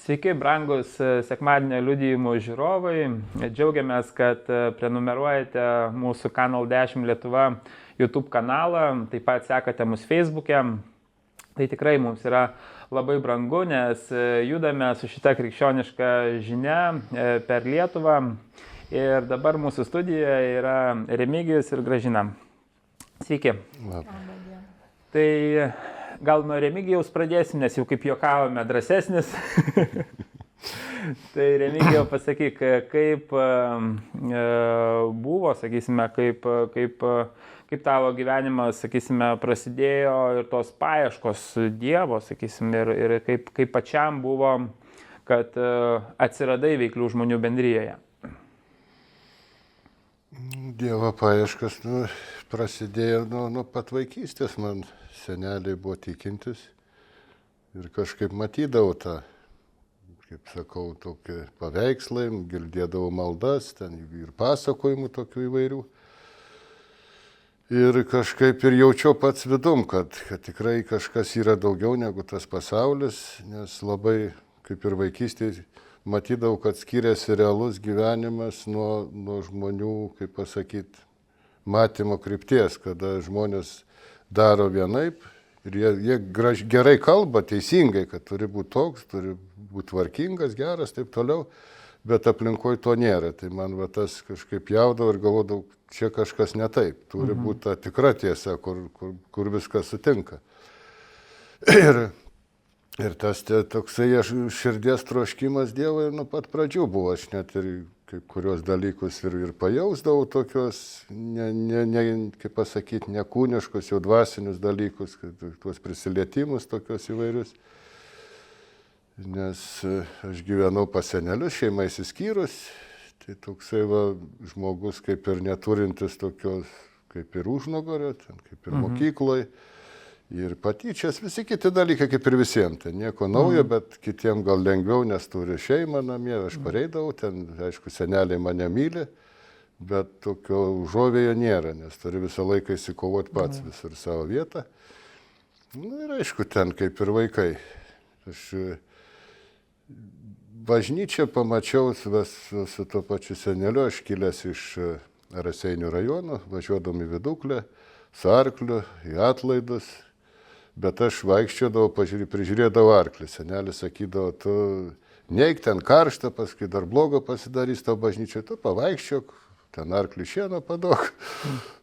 Sveiki, brangus sekmadienio liudijimų žiūrovai. Džiaugiamės, kad prenumeruojate mūsų Kanal 10 Lietuva YouTube kanalą, taip pat sekate mus Facebook'e. Tai tikrai mums yra labai brangu, nes judame su šita krikščioniška žinia per Lietuvą. Ir dabar mūsų studijoje yra Remigijus ir Gražina. Sveiki. Tai gal nuo Remigijaus pradėsim, nes jau kaip juokavome, drąsesnis. Tai Remigijau, pasakyk, kaip buvo, sakysime, kaip tavo gyvenimas, sakysime, prasidėjo ir tos paieškos Dievo, sakysime, ir kaip pačiam buvo, kad atsiradai veiklių žmonių bendrijoje. Dievo paieškas prasidėjo nuo pat vaikystės. Man seneliai buvo tikintis ir kažkaip matydavau tą, kaip sakau, tokį paveikslai, girdėdavau maldas, ten ir pasakojimų tokių įvairių. Ir kažkaip ir jaučiau pats vidum, kad tikrai kažkas yra daugiau negu tas pasaulis, nes labai, kaip ir vaikystėje, matydavau, kad skiriasi realus gyvenimas nuo žmonių, kaip pasakyti, matymo krypties, kada žmonės daro vienaip ir jie gerai kalba, teisingai, kad turi būti toks, turi būti tvarkingas, geras, taip toliau, bet aplinkoje to nėra. Tai man tas kažkaip jaudavo ir galvodavau, čia kažkas ne taip, turi būti ta tikra tiesa, kur viskas sutinka. Ir tas toksai širdies troškimas Dievui nuo pat pradžių buvo. Aš net ir kai kurios dalykus ir pajausdavau tokios, kaip pasakyti, nekūniškus, jau dvasinius dalykus, tuos prisilietimus tokios įvairius. Nes aš gyvenau pas senelius, šeima išsiskyrus, tai toksai žmogus kaip ir neturintis tokios, kaip ir užnugario, kaip ir mokykloje. Ir patyčias, visi kiti dalykai kaip ir visiems. Tai nieko naujo, bet kitiems gal lengviau, nes turi šeimą namie. Aš pareidavau, ten, aišku, seneliai mane myli, bet tokio užuovėjo nėra, nes turi visą laiką įsikovoti pats visur savo vietą. Ir aišku, ten kaip ir vaikai. Aš bažnyčią pamačiau su tuo pačiu seneliu, aš kilęs iš Raseinių rajono, važiuodom į Viduklę, su arkliu, į atlaidus. Bet aš vaikščiodavau, prižiūrėdavau arklį. Senelis sakydavo, tu neik ten karštą, paskui dar blogo pasidarys tavo bažnyčioje, tu pavaikščiok, ten arklį šieno padok.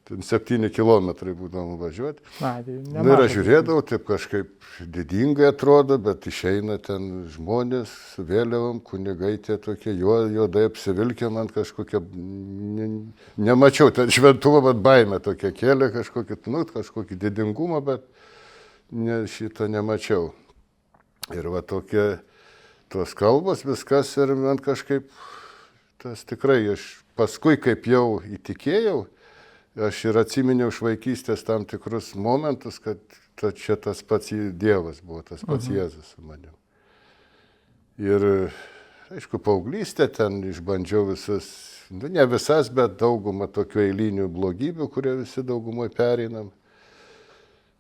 Ten 7 kilometrai būdavo važiuoti. Ir aš žiūrėdavau, taip kažkaip didingai atrodo, bet išeina ten žmonės su vėliavom, kunigai tie tokie, juodai apsivilkę, man kažkokie, nemačiau ten šventumo, bet baimę tokia kėlė, kažkokį didingumą, bet šito nemačiau. Ir tokie tos kalbos, viskas ir man kažkaip, tas tikrai, aš paskui kaip jau įtikėjau, aš ir atsiminiau iš vaikystės tam tikrus momentus, kad čia tas pats Dievas buvo, tas pats Jėzus su manim. Ir, aišku, paauglystė ten išbandžiau visas, ne visas, bet daugumą tokių eilinių blogybių, kurie visi daugumoje pereinam.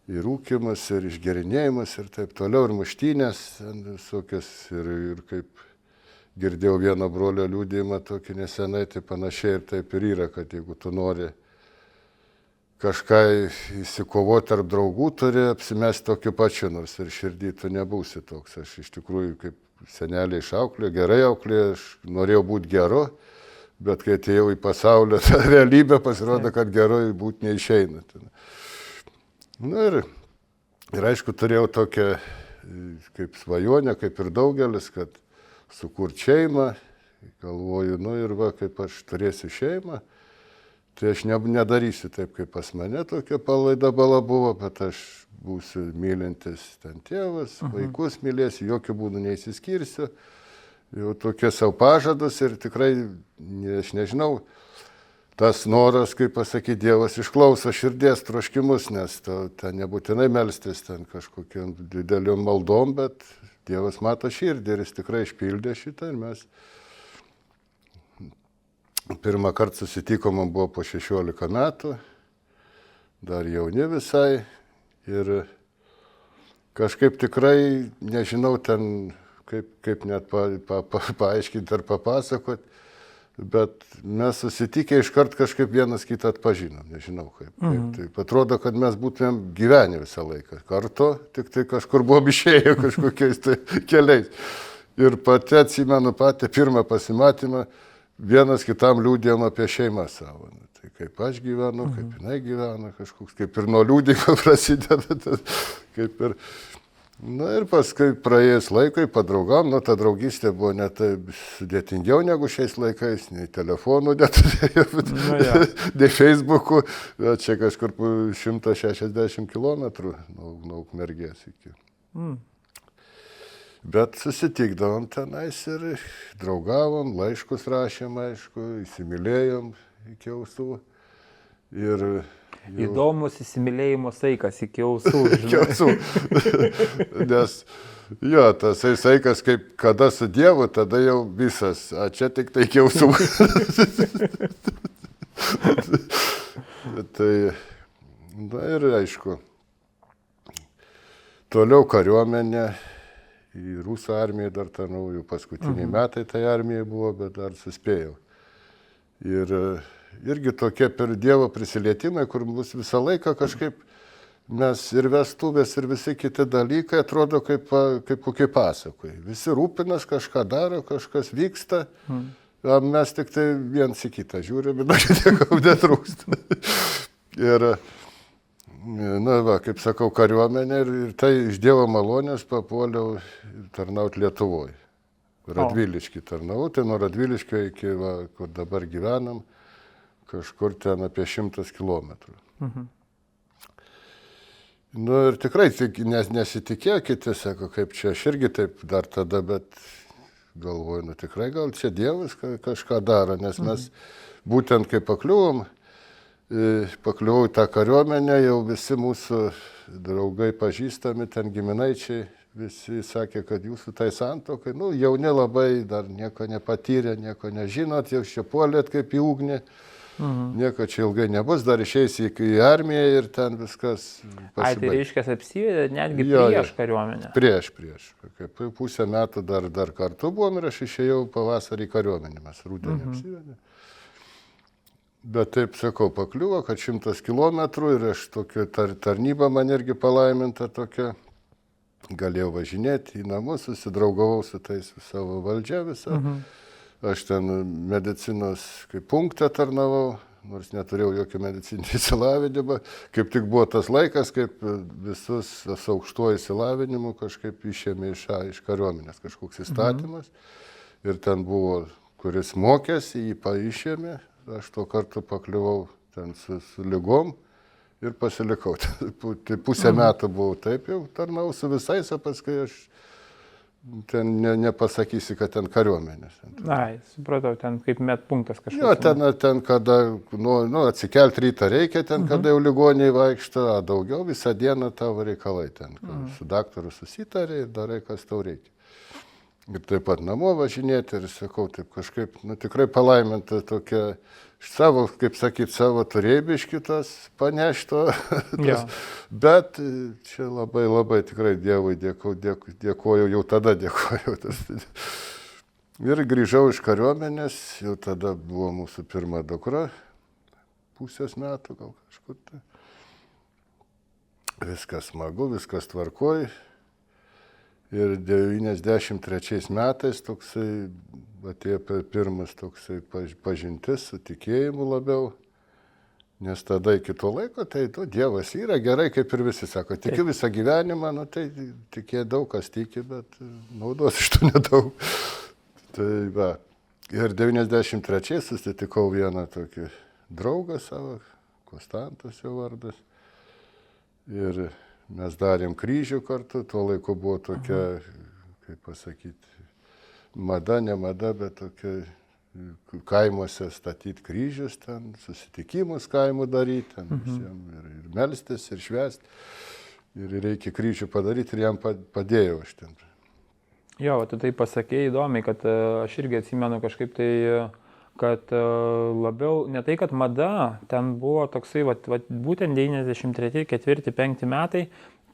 Ir rūkimas, ir išgerinėjimas, ir taip toliau, ir muštynės, visokias, ir kaip girdėjau vieno brolio liudijimą tokį nesenai, tai panašiai ir taip ir yra, kad jeigu tu nori kažką įsikovoti tarp draugų, turi apsimesti tokiu pačiu, nors ir širdį tu nebūsi toks. Aš iš tikrųjų, kaip seneliai išauklė, gerai auklė, aš norėjau būti geru, bet kai atėjau į pasaulio realybę, pasirodo, kad gerai būti neišeina. Ir aišku, turėjau tokią kaip svajonę, kaip ir daugelis, kad sukurt šeimą, galvoju, ir kaip aš turėsiu šeimą, tai aš nedarysiu taip, kaip pas mane tokia palaida bala buvo, bet aš būsiu mylintis ten tėvas, vaikus mylėsiu, jokių būdų neįsiskirsiu, jau tokie savo pažadus ir tikrai, aš nežinau, tas noras, kaip pasakyti, Dievas išklauso širdies troškimus, nes ten nebūtinai melstis ten kažkokiam dideliom maldom, bet Dievas mato širdį ir jis tikrai išpildė šitą. Ir mes pirmą kartą susitikom, man buvo po 16 metų, dar jauni visai. Ir kažkaip tikrai, nežinau ten kaip net paaiškinti ar papasakoti. Bet mes susitikę iškart kažkaip vienas kitą atpažinom, nežinau kaip. Taip atrodo, kad mes būtumėm gyvenę visą laiką kartu, tik tai kažkur buvom išėję kažkokiais tai keliais. Ir pati atsimenu pirmą pasimatymą, vienas kitam liūdėjom apie šeimą savo. Tai kaip aš gyvenu, kaip jinai gyvena, kažkoks kaip ir nuo liūdėjimo prasideda, kaip ir... Na ir paskui praėjus laikui padraugam, ta draugystė buvo net sudėtingiau negu šiais laikais, nei telefonų neturėjau, nei Facebookų, čia kažkur 160 km nuo Ukmergės iki. Bet susitikdavom tenais ir draugavom, laiškus rašėm, aišku, įsimylėjom iki ausų. Ir įdomus įsimylėjimo saikas iki ausų. Iki ausų. Nes, tas saikas, kaip kada su Dievu, tada jau visas, o čia tik tai iki ausų. Tai, ir aišku, toliau kariuomenė, į Rusų armiją dar tarnauju, paskutiniai metai tai armijai buvo, bet dar suspėjau. Ir irgi tokie per Dievo prisilietimai, kur bus visą laiką kažkaip mes ir vestuvės, ir visi kiti dalykai atrodo kaip kokie pasakoj. Visi rūpinas, kažką daro, kažkas vyksta, o mes tik tai viens į kitą žiūrime, bet nieko netrūksta. Ir, kaip sakau, kariuomenė ir tai iš Dievo malonės papuoliau tarnauti Lietuvoje. Radviliškį tarnavau, tai nuo Radviliškio iki, kur dabar gyvenam, kažkur ten apie 100 kilometrų. Ir tikrai nesitikėjo kiti, sako, kaip čia, aš irgi taip dar tada, bet galvoju, tikrai gal čia Dievas kažką daro, nes mes būtent kai pakliuvom į tą kariuomenę, jau visi mūsų draugai pažįstami, ten giminaičiai, visi sakė, kad jūsų tai santuokai, jauni labai, dar nieko nepatyrė, nieko nežinot, jau čia puolėt kaip į ugnį. Nieko čia ilgai nebus, dar išeis į armiją ir ten viskas pasibaigs. Tai reiškia apsivedė netgi prieš kariuomenę? Prieš. Kaip pusę metų dar kartu buvom ir aš išėjau pavasarį į kariuomenę, mes rudenį apsivedė. Bet taip sakau, pakliuvo, kad 100 kilometrų ir aš tokia tarnyba man irgi palaiminta tokia. Galėjau važinėti į namus, susidraugavau su tais savo valdžia visą. Aš ten medicinos kaip punktą tarnavau, nors neturėjau jokio medicininio išsilavinimo. Kaip tik buvo tas laikas, kaip visus su aukštuoju išsilavinimu kažkaip išėmė iš kariuomenės kažkoks įstatymas. Ir ten buvo, kuris mokėsi, jį išėmė. Aš tuo kartu pakliuvau ten su ligom ir pasilikau. Tai pusę metų buvau taip jau tarnau su visais, o paskui aš ten nepasakysi, kad ten kariuomenės. Supratau, ten kaip medpunktas kažkas. Jo, ten kada, atsikelt rytą reikia, ten kada jau ligoniai vaikšto, o daugiau visą dieną tavo reikalai ten. Su daktaru susitarė ir darai, kas tau reikia. Ir taip pat namo važinėti ir sakau, taip kažkaip, tikrai palaiminta tokia, savo, kaip sakyt, savo turėbiškitas panešto, bet čia labai tikrai Dievui dėkoju, jau tada dėkoju. Ir grįžau iš kariuomenės, jau tada buvo mūsų pirma dukra, pusės metų gal kažkur. Tai. Viskas smagu, viskas tvarkoj. Ir 93 metais toksai atėjo pirmas toksai pažintis su tikėjimu labiau, nes tada iki to laiko, tai Dievas yra gerai, kaip ir visi sako, tikiu visą gyvenimą, tai tikė daug kas tiki, bet naudos iš to nedaug. Tai va, ir 93 susitikau vieną tokį draugą savo, Konstantas jo vardas, ir mes darėm kryžių kartu, tuo laiku buvo tokia, kaip pasakyti, mada, ne mada, bet tokia kaimuose statyti kryžius, ten susitikimus kaimų daryti, ten visiems ir melstis, ir švęsti. Ir reikia kryžių padaryti ir jam padėjau aš ten. Jo, tu tai pasakėjai įdomiai, kad aš irgi atsimenu kažkaip tai kad labiau, ne tai, kad mada, ten buvo toksai, būtent 93, 4, 5 metai,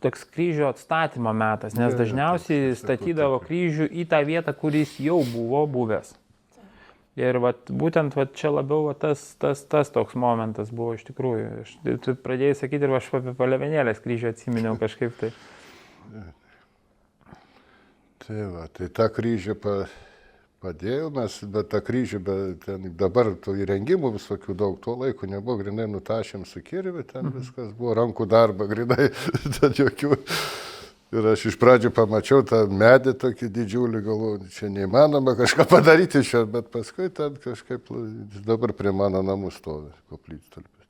toks kryžių atstatymo metas, nes dažniausiai statydavo kryžių į tą vietą, kuris jau buvo buvęs. Ir būtent čia labiau tas toks momentas buvo iš tikrųjų. Tu pradėjai sakyti ir aš apie Palevenėlės kryžių atsiminiau kažkaip tai. Tai tą kryžių padėjau mes, bet tą kryžių, dabar tų įrengimų visokių daug, tuo laiku nebuvo, grinai nutašėm su kirviu, ten viskas buvo rankų darba, grinai, ten jokių. Ir aš iš pradžių pamačiau tą medį tokį didžiulį, galvoju, čia neįmanoma kažką padaryti čia, bet paskui ten kažkaip dabar prie mano namų stovi koplytstulpis.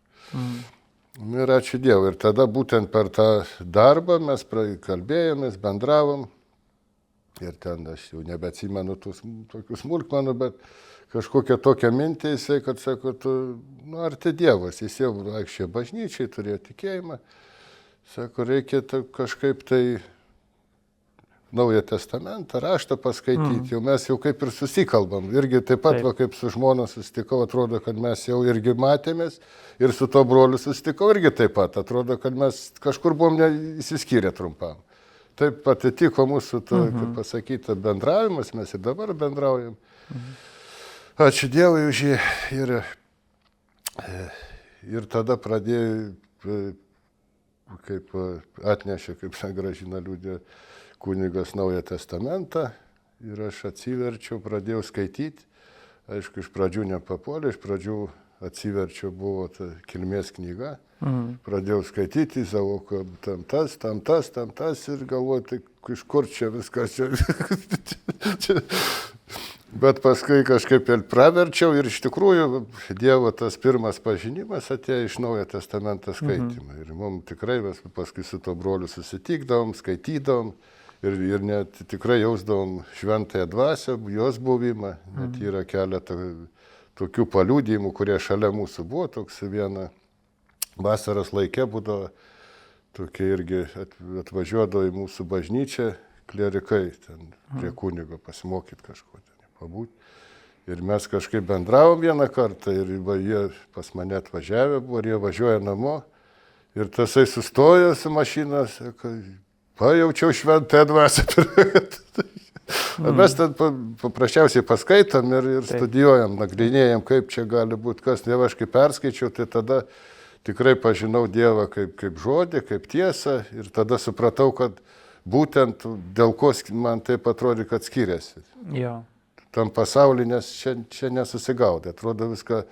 Ir ačiū Dievui. Ir tada būtent per tą darbą mes kalbėjomės, bendravom. Ir ten aš jau nebeatsimenu tokių smulkmenų, bet kažkokia tokia mintė jisai, kad sako, tu, arti Dievas, jis jau vaikščia bažnyčiai, turėjo tikėjimą. Sako, reikia kažkaip tai Naują Testamentą, raštą paskaityti, jau mes jau kaip ir susikalbam. Irgi taip pat, kaip su žmona susitikau, atrodo, kad mes jau irgi matėmės ir su to broliu susitikau irgi taip pat. Atrodo, kad mes kažkur buvom įsiskyrę trumpam. Taip atitiko mūsų, kaip pasakyta, bendravimas, mes ir dabar bendraujam. Ačiū Dievui už jį. Ir tada pradėjau, kaip atnešė, kaip Gražina liudė, kunigas Naują Testamentą. Ir aš atsiverčiau, pradėjau skaityti. Aišku, iš pradžių nepapuolė, iš pradžių atsiverčiau, buvo ta kilmės knyga. Pradėjau skaityti, savo, tam tas ir galvoju, tai iš kur čia viskas čia. Bet paskui kažkaip ir praverčiau ir iš tikrųjų Dievo tas pirmas pažinimas atėjo iš Naujo Testamento skaitymą. Ir mums tikrai paskui su to broliu susitikdavom, skaitydavom ir net tikrai jausdavom šventąją dvasią, jos buvimą. Net yra keletą tokių paliudijimų, kurie šalia mūsų buvo, toks viena. Vasaros laikė būdavo tokie irgi atvažiuodavo į mūsų bažnyčią klerikai, ten prie kunigo pasimokyti kažko, ten pabūti. Ir mes kažkaip bendravom vieną kartą ir jie pas mane atvažiavę buvo ir jie važiuoja namo. Ir tasai sustojo su mašina, sako, pajaučiau šventąją dvasią. Mes ten paprasčiausiai paskaitom ir studijuojam, nagrinėjam, kaip čia gali būti, kas ne aš kaip perskaičiau, tai tada tikrai pažinau Dievą kaip žodį, kaip tiesą ir tada supratau, kad būtent dėl ko man taip atrodė, kad skiriasi. Jo. Tam pasaulyje, nes čia nesusigaudė. Atrodo viską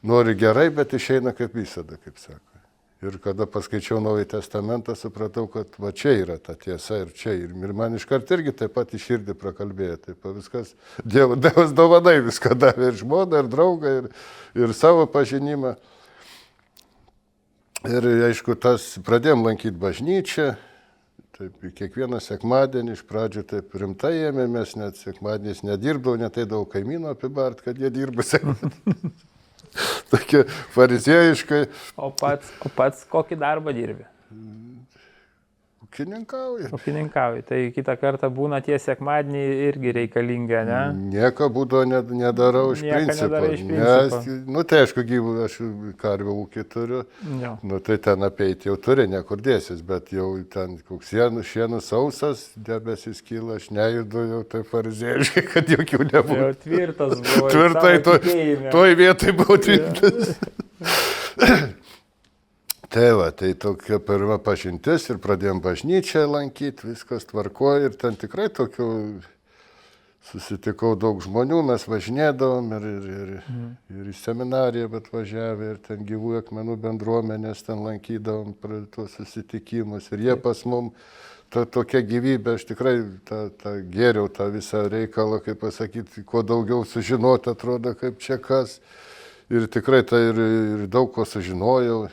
nori gerai, bet išeina kaip visada, kaip sako. Ir kada paskaičiau Naują Testamentą, supratau, kad va čia yra ta tiesa ir čia. Ir man iškart irgi taip pat į širdį prakalbėjo. Taip viskas, Dievas dovanai viską davė ir žmoną, ir draugą, ir savo pažinimą. Ir aišku, pradėjom lankyti bažnyčią, taip kiekvieną sekmadienį iš pradžių taip rimtai ėmėmės, net sekmadieniais nedirbdavau, neteidavau kaimyno apibart, kad jie dirba sekmadienį. Tokia fariziejiškai. O pats kokį darbą dirbi? Ūkininkauji. Tai kitą kartą būna tie sekmadieniai irgi reikalingi, ne? Nieko būdo nedarau iš principo. Nes, tai aišku, aš karvių ūkį turiu, tai ten apeiti jau turi, nekur dėsis, bet jau ten koks šienų sausas, debesis kyla, aš nejudu jau taip fariziejiškai, kad jokių nebūtų. Jau tvirtas buvo. Tvirtai, toj vietai buvo tvirtas. Tai tokia pirma pažintis ir pradėjom bažnyčią lankyti, viskas tvarkoja ir ten tikrai tokių susitikau daug žmonių, mes važinėdavom ir į seminariją atvažiavę ir ten Gyvųjų akmenų bendruomenės ten lankydavom tuos susitikimus ir jie pas mum tokia gyvybė, aš tikrai gėriau tą visą reikalą, kaip pasakyti, kuo daugiau sužinoti, atrodo, kaip čia kas. Ir tikrai ir daug ko sužinojau,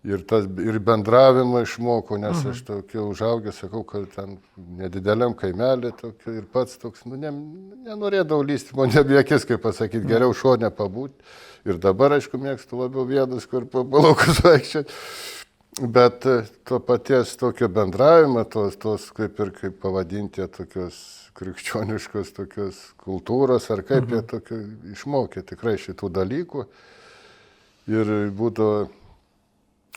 ir bendravimą išmokau, nes aš tokia užaugęs, sakau, kad ten nedideliam kaimelį tokia, ir pats toks, nenorėdavau lysti, man nebiekis, kaip pasakyti, geriau šone pabūti. Ir dabar, aišku, mėgstu labiau vienas, kur po laukus vaikščioti. Bet to paties tokio bendravimo, tos kaip ir kaip pavadinti, tokios krikščioniškos tokios kultūros, ar kaip jie tokio išmokė tikrai šitų dalykų. Ir būdavo,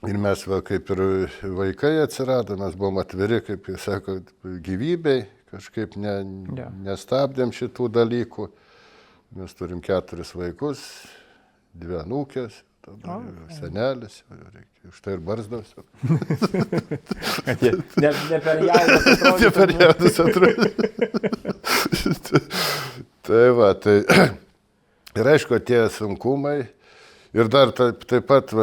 ir mes kaip ir vaikai atsirado, mes buvom atviri, kaip jis sako, gyvybei, kažkaip nestabdėm šitų dalykų. Mes turim 4 vaikus, 2 anūkės. Senelis, štai ir barzdos. Ne per jaunas atrodo. Ne per jaunas atrodo. Tai va, tai ir aišku, tie sunkumai. Ir dar taip pat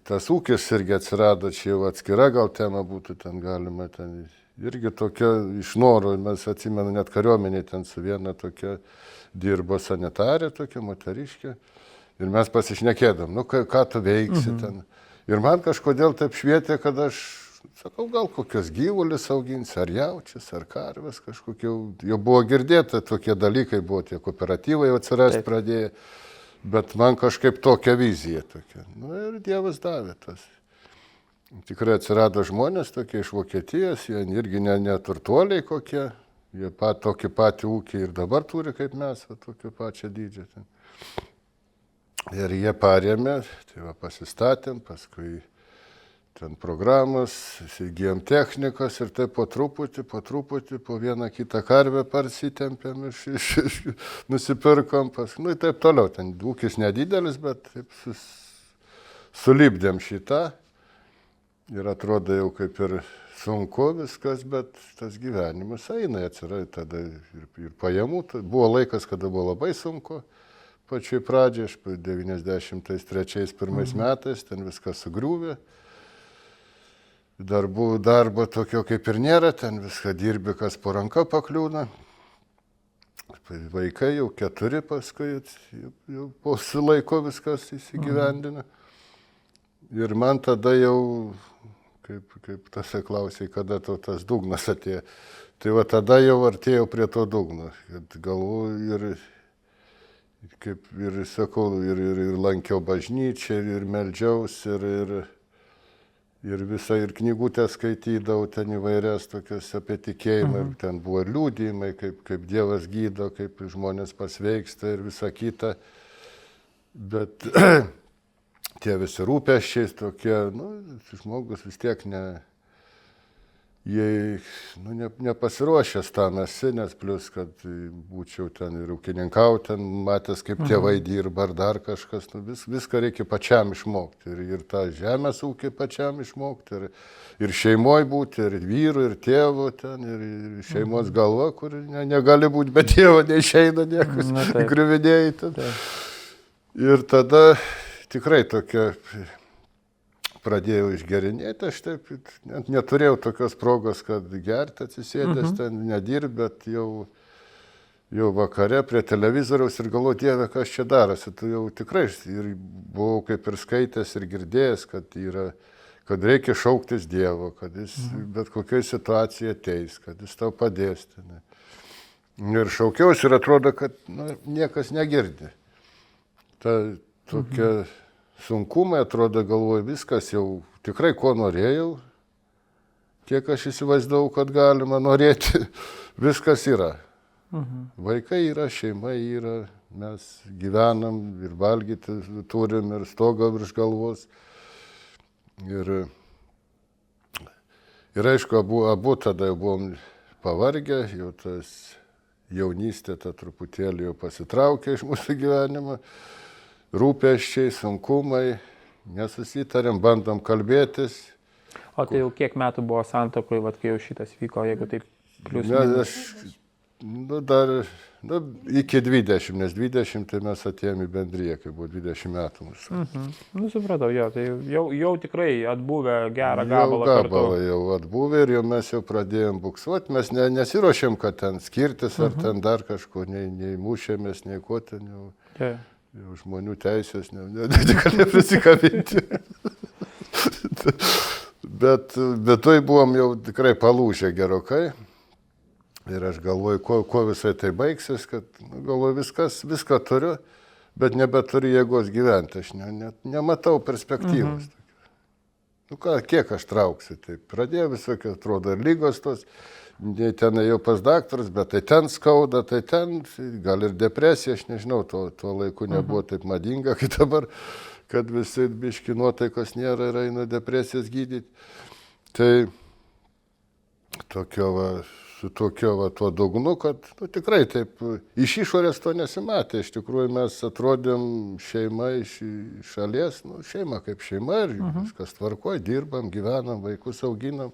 tas ūkis irgi atsirado, čia jau atskira gal tema būtų, ten galima, ten irgi tokia iš noro, mes atsimenu, net kariuomenė ten su viena tokia dirbo sanitarė, tokia moteriškė. Ir mes pasišnekėdam, nu ką tu veiksi ten. Ir man kažkodėl taip švietė, kad aš, sakau, gal kokios gyvulius auginsi, ar jaučius, ar karves kažkokiu. Jau buvo girdėta, tokie dalykai buvo, tie kooperatyvai atsirasti pradėjo. Bet man kažkaip tokia vizija tokia. Nu ir Dievas davė tas. Tikrai atsirado žmonės tokie iš Vokietijos, jie irgi neturtuoliai kokie. Jie tokį patį ūkį ir dabar turi kaip mes, tokio pačią dydžią ten. Ir jie parėmė, tai va pasistatėm, paskui ten programos, įsigijom technikos ir taip po truputį, po vieną kitą karvę parsitempėm, nusipirkom, nu ir taip toliau. Ten ūkis nedidelis, bet taip sulipdėm šitą ir atrodo jau kaip ir sunku viskas, bet tas gyvenimas eina, atsirado tada ir pajamų. Buvo laikas, kada buvo labai sunku. Pačioj pradžiai, aš 93-1 metais, ten viskas sugriuvė. Darbo tokio kaip ir nėra, ten viską dirbi, kas po ranka pakliūna. Vaikai jau 4 paskui, jau po laiko viskas įsigyvendina. Ir man tada jau, kaip tas klausė, kada tas dugnas atėjo. Tai va tada jau artėjau prie to dugno. Galvoju ir sakau, ir lankiau bažnyčią, ir meldžiausi, ir visą, ir knygutę skaitydavau, ten įvairias tokias apie tikėjimą, ir ten buvo liudijimai, kaip Dievas gydo, kaip žmonės pasveiksta ir visa kita. Bet tie visi rūpesčiai tokie, žmogus vis tiek nepasiruošęs tam esi, nes plus, kad būčiau ten ir ūkininkauti, ten matęs, kaip tėvai dirba ar dar kažkas, viską reikia pačiam išmokti. Ir tą žemės ūkį pačiam išmokti, ir šeimoje būti, ir vyrų, ir tėvų, ten, ir šeimos galva, kur negali būti, bet tėvo neišeina niekas, griuvinėjai ten. Ir tada tikrai tokia... Pradėjau išgerinėti, aš taip neturėjau tokios progos, kad gerti atsisėdęs ten, nedirb, bet jau vakare prie televizoriaus ir galvoju, Dieve, kas čia darosi. Tu jau tikrai ir buvau kaip ir skaitęs ir girdėjęs, kad reikia šauktis Dievo, kad jis bet kokioje situacijoje ateis, kad jis tau padės. Ir šaukiausi ir atrodo, kad niekas negirdi. Ta tokia... Sunkumai, atrodo, galvoju, viskas jau tikrai ko norėjau, kiek aš įsivaizdavau, kad galima norėti, viskas yra. Vaikai yra, šeima yra, mes gyvenam ir valgyti turim, ir stogą virš galvos. Ir aišku, abu tada jau buvom pavargę, jau tas jaunystė ta truputėlį jau pasitraukė iš mūsų gyvenimo. Rūpesčiai, sunkumai, nesusitarėm, bandom kalbėtis. O tai jau kiek metų buvo santuokoj, kai jau šitas vyko, jeigu taip plius minus? Iki 20, nes 20 tai mes atėjome į bendriją, kai buvo 20 metų mūsų. Supratau, tai jau tikrai atbuvę gerą gabalą kartu. Gabalą jau atbuvę ir jau mes jau pradėjom buksuoti, mes nesiruošėm, kad ten skirtis ar ten dar kažko, nei mušėmės, nei ko ten jau. Jau žmonių teisės neprisikabinti. Bet toj buvom jau tikrai palūžę gerokai. Ir aš galvoju, kuo visai tai baigsis, kad galvoju, viską turiu, bet nebeturiu jėgos gyventi. Aš nematau perspektyvos. Nu ką, kiek aš trauksiu, tai pradėjo visokios, atrodo, ir lygos tos, ten ėjau pas daktarus, bet tai ten skauda, tai ten, gal ir depresija, aš nežinau, tuo laiku nebuvo taip madinga, kaip dabar, kad visi biški nuotaikos nėra ir eina depresijas gydyti. Tai su tokio tuo dugnu, kad tikrai taip iš išorės to nesimatė. Iš tikrųjų mes atrodėm šeima iš šalies, šeima kaip šeima ir viskas tvarkoj, dirbam, gyvenam, vaikus auginam,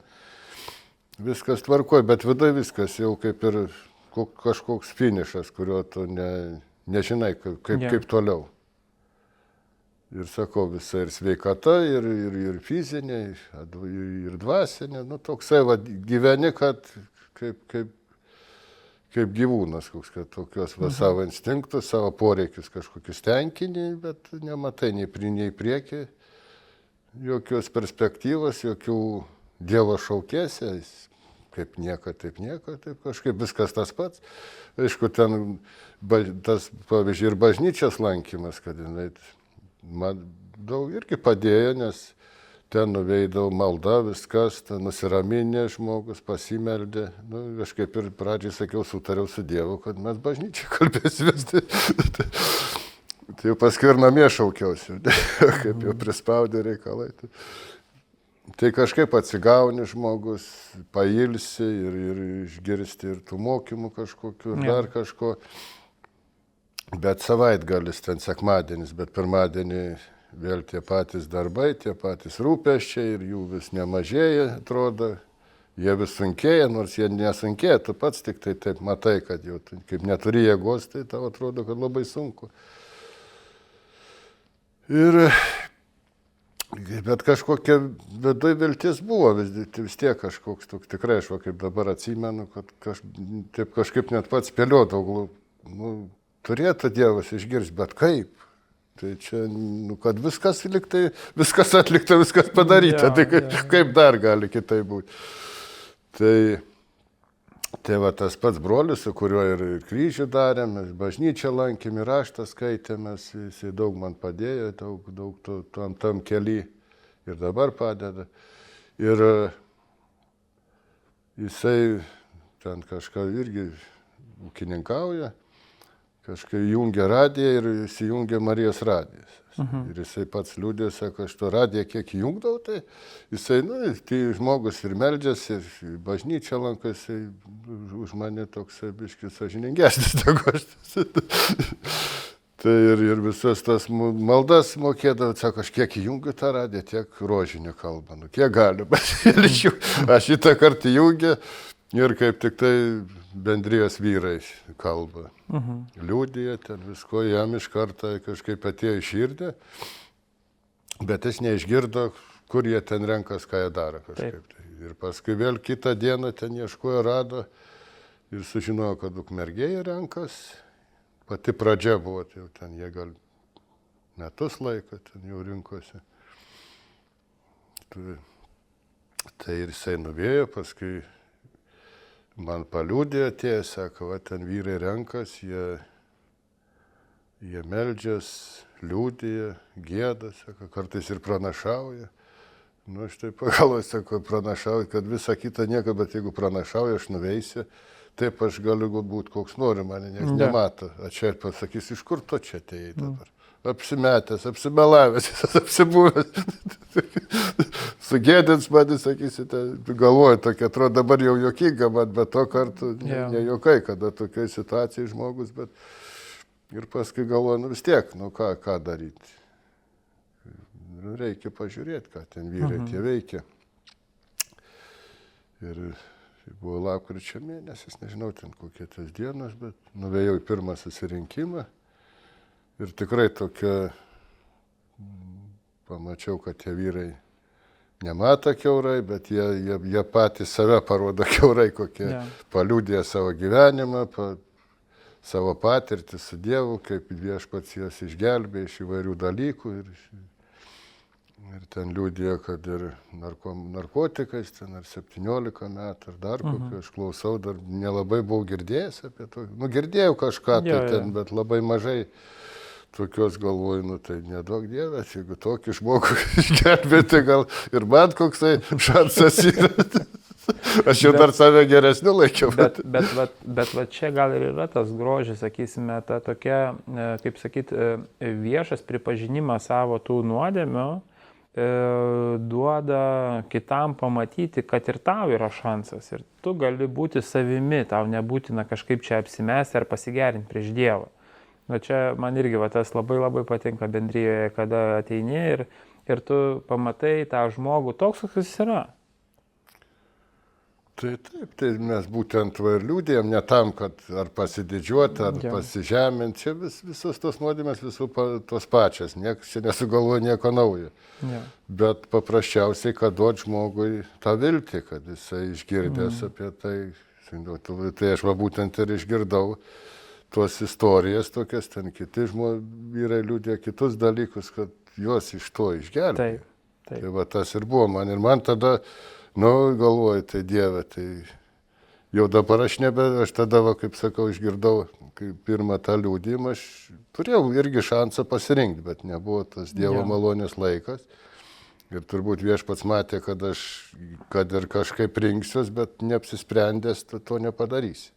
viskas tvarkoj, bet vidai viskas jau kaip ir kažkoks finišas, kurio tu nežinai, kaip toliau. Ir sakau, visa ir sveikata, ir fizinė, ir dvasinė, toksai gyveni, kad kaip gyvūnas, koks, kad tokios savo instinktus, savo poreikius kažkokius tenkini, bet nematai nei priekį, jokios perspektyvos, jokių Dievo šaukėsi, kaip nieko, taip kažkaip viskas tas pats. Aišku, ten tas, pavyzdžiui, ir bažnyčios lankymas, kad jinai man daug irgi padėjo, nes ten nuveidau maldą, viskas, nusiraminė žmogus, pasimeldė. Aš kaip ir pradžiai sakiau, sutariau su Dievu, kad mes bažnyčiai kalbėsimės. Tai jau paskui ir namie šaukiausi, kaip jau prispaudė reikalai. Tai kažkaip atsigauni žmogus, pailsi ir išgirsti ir tų mokymų kažkokių, ir dar kažko. Bet savaitgalis, ten sekmadienis, bet pirmadienį vėl tie patys darbai, tie patys rūpesčiai ir jų vis nemažėja, atrodo, jie vis sunkėja, nors jie nesunkėja, tu pats tik tai taip matai, kad jau kaip neturi jėgos, tai tau atrodo, kad labai sunku. Bet kažkokia viduj viltis buvo, vis tiek kažkoks, tikrai aš kaip dabar atsimenu, kad taip kažkaip net pats spėliodavau, turėtų Dievas išgirsti, bet kaip? Tai čia, kad viskas atlikta, viskas padaryta, tai kaip dar gali kitai būti. Tai va tas pats brolis, su kuriuo ir kryžių darėm, bažnyčią lankėm, ir raštą skaitėmės, jisai daug man padėjo, daug tam kely ir dabar padeda. Ir jisai ten kažką irgi ūkininkauja, kažkai jungia radiją ir įsijungia Marijos radijas. Ir jisai pats liūdė, sako, aš to radiją kiek įjungdavau, tai jisai, tai žmogus ir meldžiasi, ir bažnyčią lankosi, už mane toksai biškis sąžiningesnis negu aš. Tai ir visas tas maldas mokėdavau, sako, aš kiek įjungiu tą radiją, tiek rožinio kalbą, kiek galiu. Aš šitą kartą įjungiu. Ir kaip tik tai bendrijos vyrai kalba. Liūdija ten visko, jam iš karto kažkaip atėjo į širdį, bet jis neišgirdo, kur jie ten renkas, ką jie daro kažkaip. Ir paskui vėl kitą dieną ten ieškojo, rado ir sužinojo, kad Ukmergėje renkas. Pati pradžia buvo, jau ten jie gal metus laiko ten jau rinkosi. Tai ir jisai nuvėjo, paskui man paliūdė atėjo, sako, va, ten vyrai renkas, jie meldžias, liūdėja, gėda, sako, kartais ir pranašauja. Aš taip pagalvoju, sako, pranašauja, kad visą kitą nieko, bet jeigu pranašauja, aš nuveisiu, taip aš galiu būti koks nori, mane niekas nemato. O čia pasakys, iš kur tu čia atėjai dabar? Apsimetęs, apsimelavęs, apsibūvęs. Sugėdins mane, sakysite, galvoju tokia, atrodo dabar jau juokinga man, bet to kartu ne juokai, kada tokiai situacijai žmogus, bet ir paskui galvoju, vis tiek, ką daryti. Reikia pažiūrėti, ką ten vyrai tie veikia. Ir buvo lapkričio mėnesis, nežinau ten kokie tas dienos, bet nuvėjau į pirmą susirinkimą. Ir tikrai tokia, pamačiau, kad tie vyrai nemato kiaurai, bet jie patys save parodo kiaurai, kokie paliūdė savo gyvenimą, savo patirtį su Dievu, kaip Viešpats juos išgelbė iš įvairių dalykų. Ir ten liūdėjo, kad ir narkotikais, ten ar 17 metų, ar dar kokio, aš klausau, dar nelabai buvau girdėjęs apie to. Girdėjau kažką ten, bet labai mažai tokios galvoju, nu tai nedaug dievės, jeigu tokį žmogų išgelbėti, gal ir man koksai šansas yra. Aš jau dar save geresniu laikiau. Bet va čia gal ir yra tas grožis, sakysime, ta tokia, kaip sakyti, viešas pripažinimas savo tų nuodėmių duoda kitam pamatyti, kad ir tau yra šansas. Ir tu gali būti savimi, tau nebūtina kažkaip čia apsimesti ar pasigerinti prieš Dievą. Na čia man irgi va, tas labai labai patinka bendrijoje, kada ateini ir tu pamatai tą žmogų toks, koks jis yra. Tai taip, tai mes būtent ir liūdėjom, ne tam, kad ar pasididžiuoti, ar pasižeminti, čia visos tos nuodėmės, visų tos pačias, čia nesugalvoja nieko naujo. Ja. Bet paprasčiausiai, kad duot žmogui tą viltį, kad jisai išgirdęs apie tai, tai aš būtent ir išgirdau tuos istorijas tokias, ten kiti vyrai liūdė kitus dalykus, kad juos iš to išgelbėjo. Tai va tas ir buvo man. Ir man tada, galvoju, tai Dieve, tai jau dabar aš tada, kaip sakau, išgirdau, kai pirmą tą liūdimą, aš turėjau irgi šansą pasirinkti, bet nebuvo tas Dievo malonės laikas. Ir turbūt Viešpats matė, kad ir kažkaip rinksiuos, bet neapsisprendęs, to nepadarysi.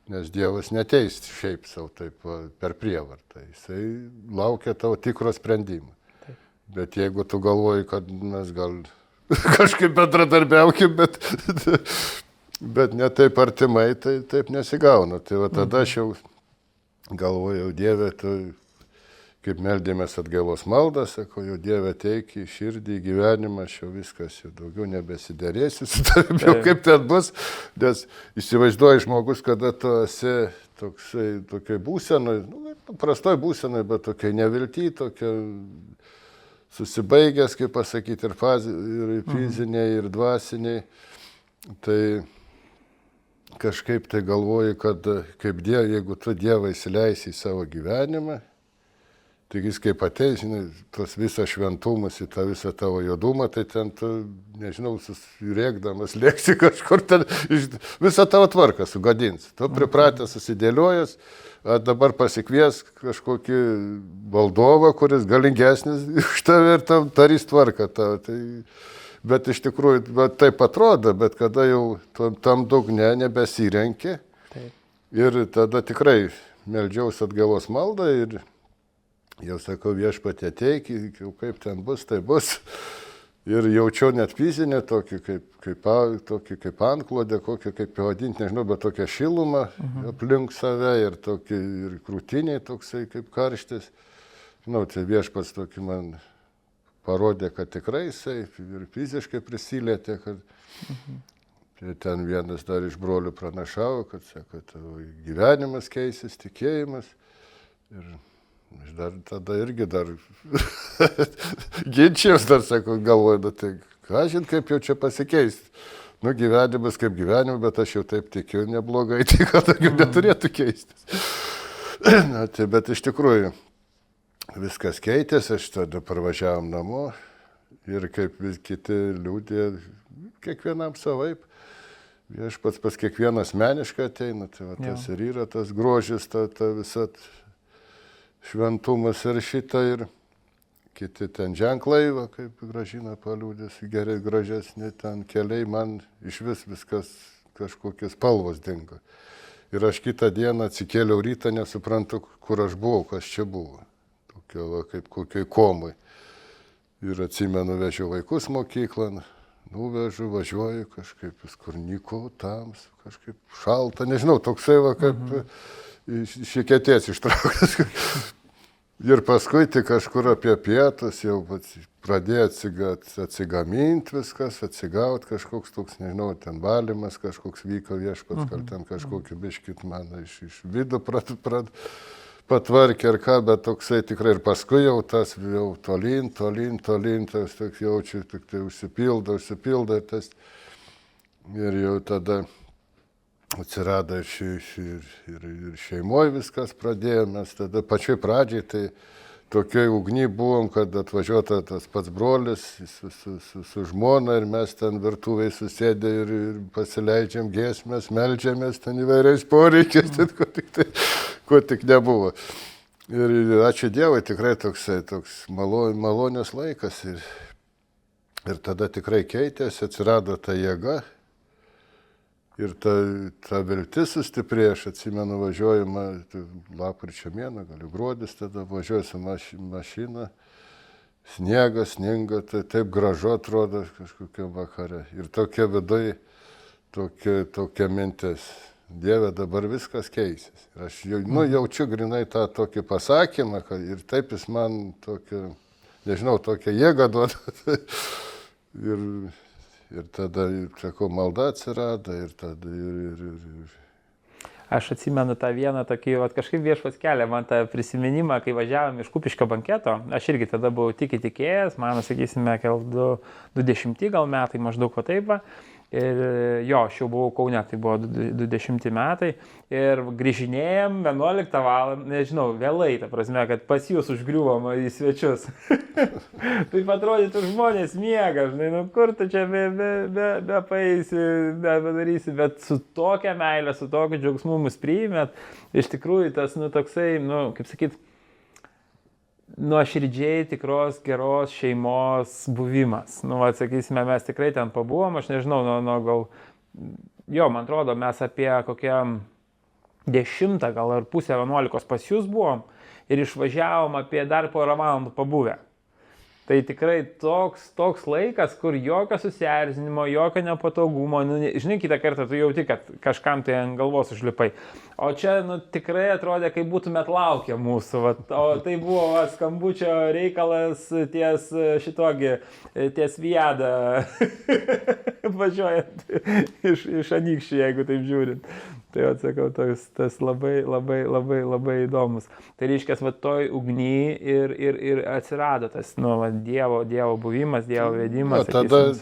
Nes Dievas neteis šiaip savo taip per prievartą. Jisai laukia tavo tikro sprendimo. Taip. Bet jeigu tu galvoji, kad mes gal kažkaip bendradarbiaukim, bet ne taip artimai, tai taip nesigauna. Tai va tada aš jau galvojau, Dieve, tu kaip meldėmės atgailos maldą, sakau, jau Dieve teik į širdį, į gyvenimą, aš jau viskas, jau daugiau nebesiderėsiu su tavim, jau kaip ten bus, nes įsivaizduoji žmogus, kada tu esi tokiai būsenai, paprastoj būsenai, bet tokiai nevilty, tokia susibaigęs, kaip pasakyti, ir fiziniai, ir dvasiniai, tai kažkaip tai galvoji, kad kaip jeigu tu Dievą įsileisi į savo gyvenimą, tai jis kaip ateis, tos visas šventumas į tą visą tavo jodumą, tai ten tu, nežinau, susirėkdamas lėksi kažkur, ten visą tavo tvarką sugadins. Tu pripratęs, susidėliojęs, dabar pasikvies kažkokį valdovą, kuris galingesnis iš tave ir tam darys tvarką. Bet iš tikrųjų taip atrodo, bet kada jau tam dugne nebesirenki ir tada tikrai meldžiaus atgailos maldą ir jau sakau, Viešpatie ateik, kaip ten bus, tai bus. Ir jaučiau net fizinę tokį kaip antklodę, kokį kaip pavadinti, nežinau, bet tokią šilumą aplink save ir krūtiniai toksai kaip karštis. Tai Viešpats tokį man parodė, kad tikrai jisai ir fiziškai prisilietė, kad ten vienas dar iš brolių pranašavo, kad sako, tavo gyvenimas keisis, tikėjimas. Ir aš tada irgi ginčiaus, sakau, galvoju, tai ką žin, kaip jau čia pasikeisti. Gyvenimas kaip gyvenimas, bet aš jau taip tikiu neblogai, tai ką tokių neturėtų keistis. Bet iš tikrųjų viskas keitėsi, aš tada parvažiavom namo ir kaip vis kiti liūdė, kiekvienam savaip. Viešpats pas kiekvieną asmeniškai ateina, tai tas ir yra tas grožis, ta visa šventumas ir šitą ir kiti ten ženklai, kaip Gražina paliūdės, gerai gražesni ten keliai, man iš viskas kažkokios spalvos dingo. Ir aš kitą dieną atsikėliau rytą, nesuprantu, kur aš buvau, kas čia buvo. Tokio kaip kokioj komai. Ir atsimenu, vežiau vaikus mokyklą, nuvežu, važiuoju kažkaip, kur nyko, tams, kažkaip šalta, nežinau, toksai kaip šikėtės ištrauktas. Ir paskui tik kažkur apie pietus jau pradėjo atsigaminti viskas, atsigauti kažkoks toks, nežinau, ten valymas kažkoks vyko Viešpats, gal ten kažkokį biškit man iš vidų patvarkė ar ką, bet toksai tikrai ir paskui jau tas jau tolyn, tas toks jaučiu, tik tai užsipildo ir jau tada atsirado ir šeimoje viskas pradėjo, mes tada pačioj pradžiai, tai tokioj ugny buvom, kad atvažiuota tas pats brolis su žmona ir mes ten virtuviai susėdę ir pasileidžiam giesmes, meldžiamės ten įvairiais poreikiais, ko tik nebuvo. Ir ačiū Dievui, tikrai toks malonės laikas. Ir tada tikrai keitėsi, atsirado ta jėga. Ir ta viltis sustiprėjo, aš atsimenu važiuojama, lapkričio mėną, galiu gruodis, tada važiuoju su mašina, sniegas, sninga, tai taip gražu atrodo kažkokiam vakare. Ir tokia viduje, tokia mintis, Dieve, dabar viskas keisis. Ir aš jaučiu grinai tą tokį pasakymą, ir taip jis man tokią, nežinau, tokią jėgą duoda. Ir tada, sakau, malda atsirado ir tada Aš atsimenu tą vieną tokį, kažkaip Viešpats kelia man tą prisiminimą, kai važiavom iš Kupiškio banketo, aš irgi tada buvau tikėjęs, mano, sakysime, 20 gal metai, maždaug va taip va. Ir jo, aš jau buvau Kaune, tai buvo 20 metai ir grįžinėjom 11 valandą, nežinau, vėlai, ta prasme, kad pas jūs užgriuvom į svečius. Taip atrodytų, žmonės miega, žinai, nu kur tu čia be paeisi, be darysi, bet su tokia meilė, su tokiu džiaugsmu mus priimėt, iš tikrųjų tas, nu toksai, nu, kaip sakyt, nuoširdžiai tikros geros šeimos buvimas. Nu, atsakysime, mes tikrai ten pabuvom, aš nežinau, gal, jo, man atrodo, mes apie kokią 10 gal ar pusę 11 pas jūs buvom ir išvažiavom apie dar porą valandų pabuvę. Tai tikrai toks laikas, kur jokio susierzinimo, jokio nepatogumo, nu, žinai, kitą kartą tu jauti, kad kažkam tai ant galvos užlipai. O čia, nu, tikrai atrodė, kaip būtumėt laukę mūsų, o tai buvo skambučio reikalas ties ties Viadą važiuojant iš Anykščių, jeigu taip žiūrint. Tai atsakau, tas labai įdomus. Tai reiškia, toj ugny ir atsirado tas, nu, Dievo buvimas, Dievo vedimas. Tada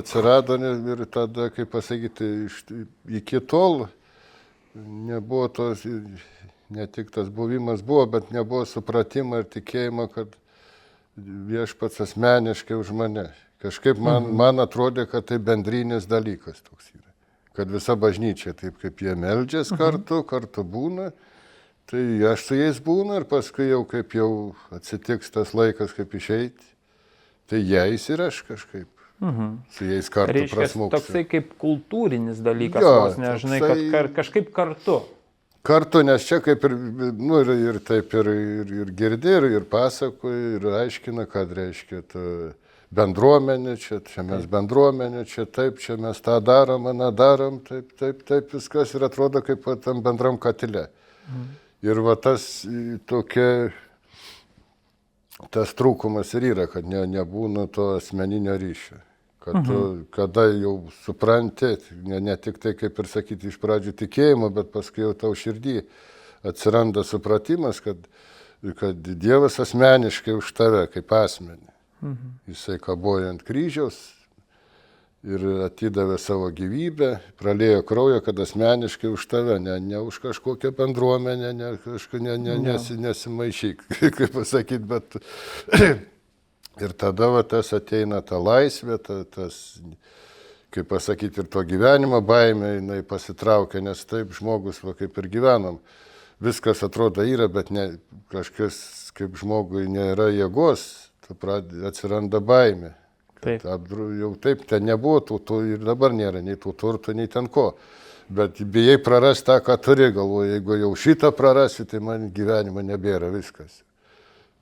atsirado ir tada, kaip pasakyti, iki tol nebuvo tos, ne tik tas buvimas buvo, bet nebuvo supratimo ir tikėjimo, kad Viešpats asmeniškai už mane. Kažkaip man atrodė, kad tai bendrinis dalykas toks yra. Kad visa bažnyčia, taip kaip jie meldžias kartu būna, tai aš su jais būnu ir paskui jau kaip jau atsitiks tas laikas, kaip išeiti, tai jais ir aš kažkaip su jais kartu prasmuksiu. Toksai kaip kultūrinis dalykas, nežinai, kad kažkaip kartu. Kartu, nes čia kaip ir, nu, ir taip ir girdi, ir pasakoja, ir aiškina, kad reiškia bendruomenė, čia mes bendruomenė, čia taip, čia mes tą darom, aną darom, taip viskas ir atrodo kaip tam bendram katile. Ir va tas trūkumas ir yra, kad nebūna to asmeninio ryšio. Kad kada jau supranti, ne tik tai, kaip ir sakyti, iš pradžių tikėjimo, bet paskui jau tau širdį atsiranda supratimas, kad Dievas asmeniškai už tave kaip asmenį. Jisai kabojo ant kryžiaus ir atidavė savo gyvybę, praliejo kraują, kad asmeniškai už tave, ne už kažkokią bendruomenę, nesimaišyk, kaip pasakyti, bet ir tada tas ateina ta laisvė, tas, kaip pasakyti, ir to gyvenimo baimė, jinai pasitraukia, nes taip žmogus, kaip ir gyvenom, viskas atrodo yra, bet kažkas kaip žmogui nėra jėgos, atsiranda baimė. Jau taip, ten nebuvo ir dabar nėra nei tų turtų, nei ten ko. Bet bijai prarasti tą, ką turi, galvoju, jeigu jau šitą prarasi, tai man gyvenimo nebėra viskas.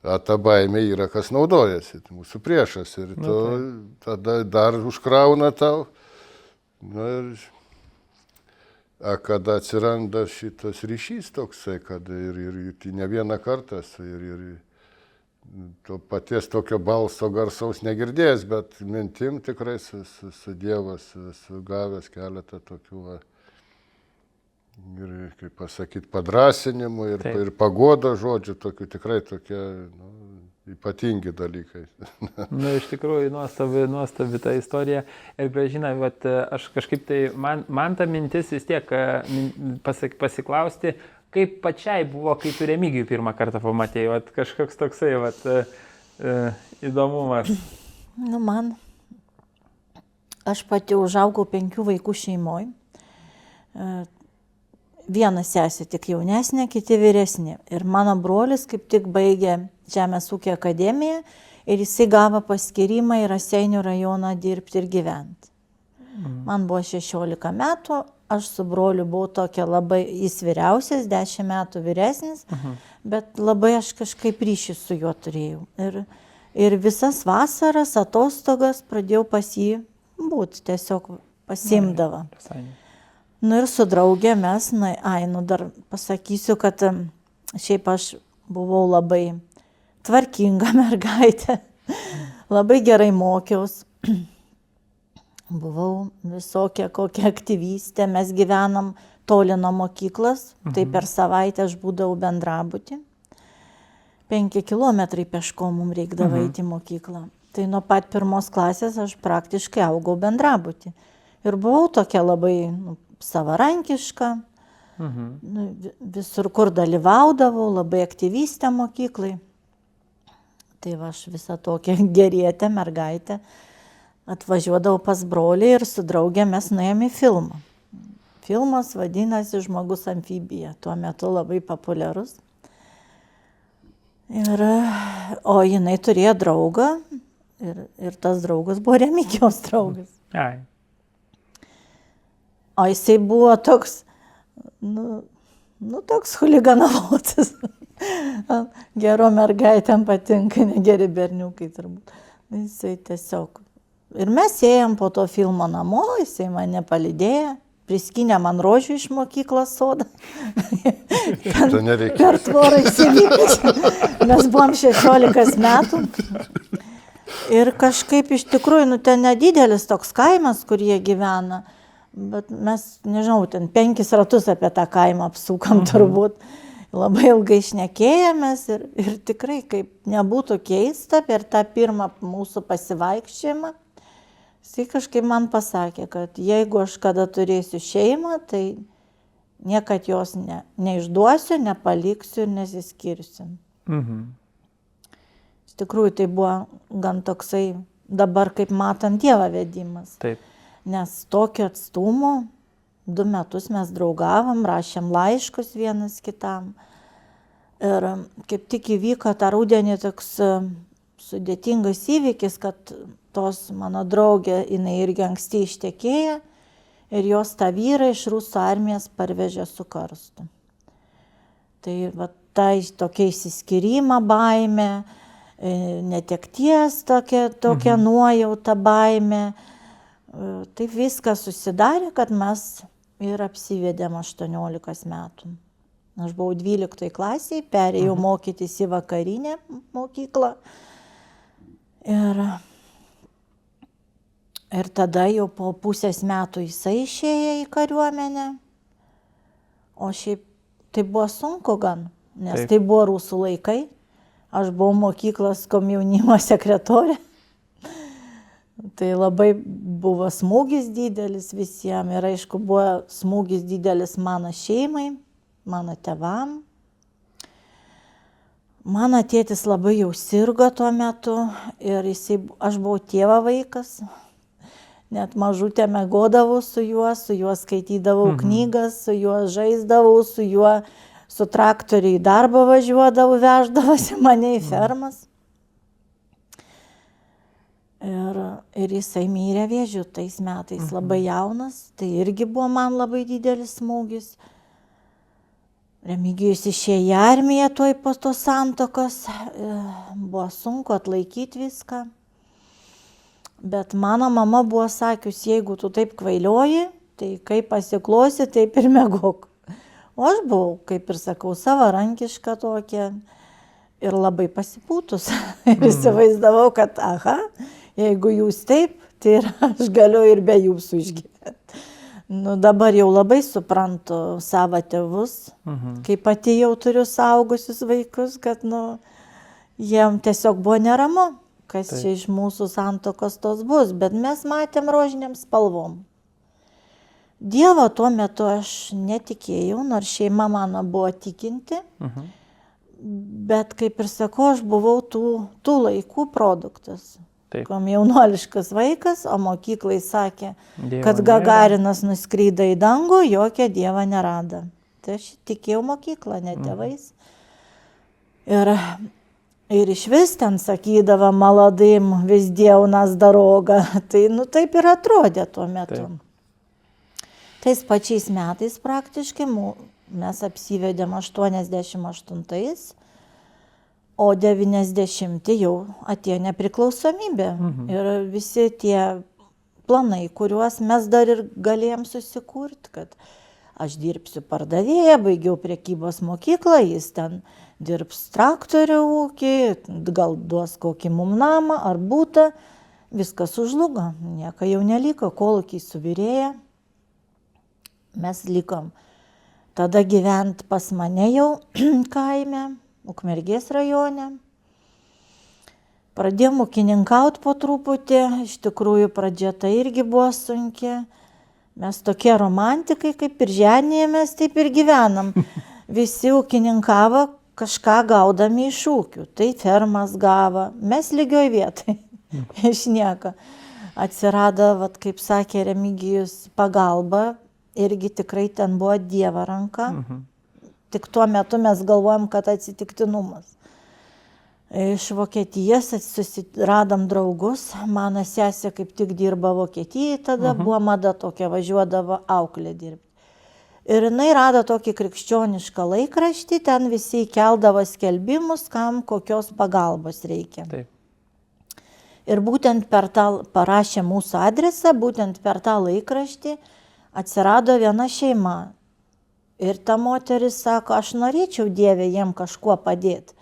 O ta baimė yra, kas naudojasi, tai mūsų priešas. Ir tada dar užkrauna tau. Kada atsiranda šitas ryšys toksai, kad ir ne vieną kartą ir to paties tokio balso garsaus negirdėjęs, bet mintim tikrai su Dievas sugavęs keletą tokių, ir, kaip pasakyti, padrasinimų ir pagodo žodžių, tokių tikrai tokie ypatingi dalykai. Iš tikrųjų, nuostabi ta istorija. Ir Gražina, aš kažkaip tai, man ta mintis vis tiek pasiklausti, kaip pačiai buvo, kai tu Remigijų pirmą kartą pamatėjai, kažkoks toksai įdomumas. Aš pati užaugau 5 vaikų šeimoje viena sesė tik jaunesnė, kiti vyresni. Ir mano brolis kaip tik baigė Žemės ūkio akademiją ir jisai gavo paskyrimą į Raseinių rajoną dirbti ir gyventi. Man buvo 16 metų, aš su broliu buvau tokia labai, jis vyriausias, 10 metų vyresnis, bet labai aš kažkaip ryšį su juo turėjau. Ir visas vasaras, atostogas pradėjau pas jį būti, tiesiog pasimdavo. Nu ir su draugė mes, dar pasakysiu, kad šiaip aš buvau labai tvarkinga mergaitė, labai gerai mokiaus, buvau visokia kokia aktyvistė, mes gyvenam toli nuo mokyklos, tai per savaitę aš būdavau bendrabuty, 5 kilometrai peškom mums reikdavo eiti į mokyklą. Tai nuo pat 1 klasės aš praktiškai augau bendrabuty. Ir buvau tokia labai savarankiška, visur kur dalyvaudavau, labai aktyvistė mokyklai. Tai va, aš visą tokią gerietę mergaitę atvažiuodavau pas brolį ir su draugė mes nuėjome į filmą. Filmas vadinasi Žmogus amfibija, tuo metu labai populiarus. O jinai turėjo draugą ir tas draugas buvo Remigijos draugas. O jisai buvo toks, toks huliganavotis. Gero mergaitėm patinka, negeri berniukai turbūt. Jisai tiesiog. Ir mes ėjom po to filmo namo, jisai mane palydėjo, priskynė man rožių iš mokyklos sodą. Per tvorą įsilipęs. Mes buvom 16 metų. Ir kažkaip iš tikrųjų, ten nedidelis toks kaimas, kur jie gyvena. Bet mes, nežinau, ten 5 ratus apie tą kaimą apsukam turbūt. Labai ilgai šnekėjomės ir tikrai, kaip nebūtų keista, per tą pirmą mūsų pasivaikščiojimą, jisai kažkaip man pasakė, kad jeigu aš kada turėsiu šeimą, tai niekad jos neišduosiu, nepaliksiu ir nesiskirsiu. Iš tikrųjų, tai buvo gan toksai dabar, kaip matant, Dievo vedimas. Taip. Nes tokio atstumo 2 metus mes draugavom, rašėm laiškus vienas kitam. Ir kaip tik įvyko tą rudenį toks sudėtingas įvykis, kad tos mano draugė, jinai irgi anksti ištekėjo ir jos tą vyrą iš rusų armijos parvežė su karstu. Tai va, tokia išsiskyrimo baimė, netekties tokia nuojauta baimė. Taip viskas susidarė, kad mes ir apsivedėm 18 metų. Aš buvau 12 klasėje, perėjau mokytis į vakarinę mokyklą. Ir tada jau po pusės metų jisai išėjo į kariuomenę. O šiaip tai buvo sunku gan, nes tai buvo rusų laikai. Aš buvau mokyklos komjaunimo sekretorė. Tai labai buvo smūgis didelis visiems ir aišku buvo smūgis didelis mano šeimai, mano tėvam. Mano tėtis labai jau sirgo tuo metu ir aš buvau tėvo vaikas. Net mažutė miegodavau su juo skaitydavau knygas, su juo žaisdavau, su juo su traktoriu į darbą važiuodavau, veždavosi mane į fermas. Ir jisai mirė vėžiu tais metais, labai jaunas, tai irgi buvo man labai didelis smūgis. Remigijus išėjo į armiją tuoj po tos santuokos, buvo sunku atlaikyti viską. Bet mano mama buvo sakius, jeigu tu taip kvailioji, tai kaip pasiklosi, taip ir miegok. O aš buvau, kaip ir sakau, savarankiška tokia ir labai pasipūtus. Ir įsivaizdavau, kad jeigu jūs taip, tai ir aš galiu ir be jūsų išgyventi. Dabar jau labai suprantu savo tėvus, kai pati jau turiu suaugusius vaikus, kad jiem tiesiog buvo neramu, kas čia iš mūsų santuokos tos bus, bet mes matėm rožiniam spalvom. Dievo tuo metu aš netikėjau, nors šeima mano buvo tikinti, bet kaip ir sakau, aš buvau tų laikų produktas. Komjaunuoliškas vaikas, o mokyklai sakė, kad Gagarinas nuskrydo į dangų, jokio Dievo nerado. Tai aš tikėjau mokyklą, ne tėvais. Ir iš vis ten sakydavo, maladim, vis dėl nas daroga. Tai, taip ir atrodė tuo metu. Taip. Tais pačiais metais praktiškai mes apsivedėm 88, o 90 jau atėjo nepriklausomybė. Ir visi tie planai, kuriuos mes dar ir galėjom susikurti, kad aš dirbsiu pardavėją, baigiau prekybos mokyklą, jis ten dirbs traktorių ūkį, gal duos kokį mum namą ar butą, viskas sužlugo, nieko jau neliko, kolūkiai subyrėjo, mes likom. Tada gyvent pas mane jau kaime, Ukmergės rajone. Pradėjom ūkininkauti po truputį, iš tikrųjų pradžia tai irgi buvo sunki. Mes tokie romantikai, kaip ir ženijamės, taip ir gyvenam. Visi ūkininkavo kažką gaudami iš ūkių. Tai fermas gavo, mes lygioj vietai, iš nieko. Atsirado, vat, kaip sakė Remigijus, pagalba, irgi tikrai ten buvo Dievo ranka. Tik tuo metu mes galvojam, kad atsitiktinumas. Iš Vokietijos susiradom draugus, mano sesė kaip tik dirba Vokietijai, tada buvo mada tokia, važiuodavo auklė dirbti. Ir jinai rado tokį krikščionišką laikraštį, ten visi keldavo skelbimus, kam kokios pagalbos reikia. Taip. Ir būtent per tą parašė mūsų adresą, būtent per tą laikraštį atsirado viena šeima. Ir ta moteris sako, aš norėčiau Dieve jiem kažkuo padėti.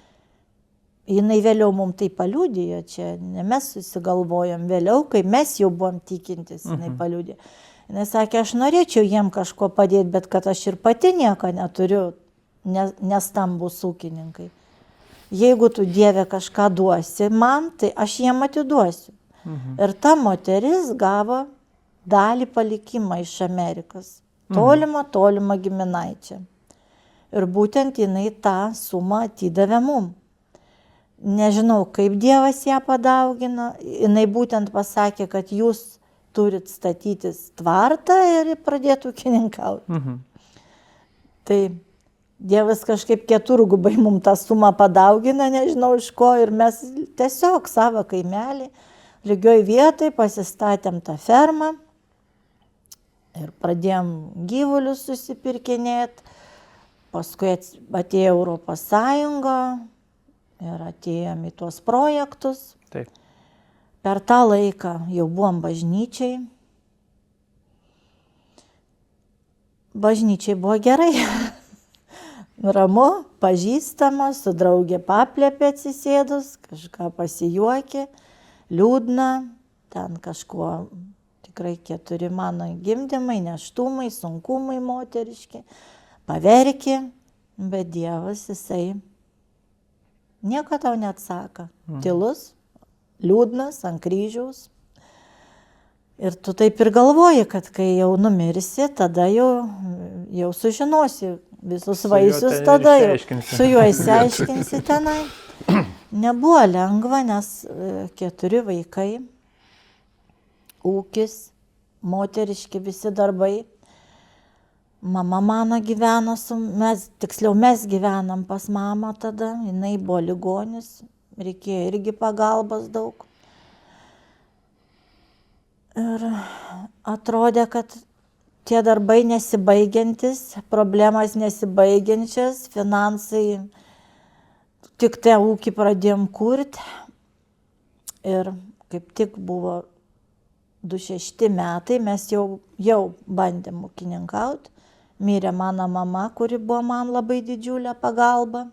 Jinai vėliau mums tai paliudijo, čia ne mes susigalvojom vėliau, kai mes jau buvom tikintis, jinai paliudijo. Jinai sakė, aš norėčiau jiem kažkuo padėti, bet kad aš ir pati nieko neturiu, nestambus ūkininkai. Jeigu tu Dieve kažką duosi man, tai aš jiem atiduosiu. Ir ta moteris gavo dalį palikimą iš Amerikos. Tolimą giminaičią. Ir būtent jinai tą sumą atidavė mum. Nežinau, kaip Dievas ją padaugino. Jinai būtent pasakė, kad jūs turit statytis tvartą ir pradėti ūkininkauti. Tai Dievas kažkaip keturgubai mum tą sumą padaugino, nežinau iš ko. Ir mes tiesiog savo kaimelį lygioj vietoj pasistatėm tą fermą. Ir pradėjom gyvulius susipirkinėti, paskui atėjo Europos Sąjunga ir atėjom į tuos projektus. Taip. Per tą laiką jau buvom bažnyčiai. Bažnyčiai buvo gerai. Ramu, pažįstama, su draugė paplėpė atsisėdus, kažką pasijuokė, liūdna, ten kažkuo. Tikrai 4 mano gimdymai, neštumai, sunkumai moteriški, paverkė, bet Dievas jisai nieko tau neatsako. Tylus, liūdnas, ant kryžiaus. Ir tu taip ir galvoji, kad kai jau numirsi, tada jau sužinosi visus vaisius, tada jau su juo išsiaiškinsi tenai. Nebuvo lengva, nes 4 vaikai. Ūkis, moteriški visi darbai. Mama mano gyveno mes gyvenam pas mamą tada, jinai buvo ligonis, reikėjo irgi pagalbos daug. Ir atrodė, kad tie darbai nesibaigiantis, problemas nesibaigiančias, finansai, tik tą ūkį pradėjom kurti. Ir kaip tik buvo 26 metai, mes jau bandėm ūkininkauti. Mirė mano mama, kuri buvo man labai didžiulė pagalba.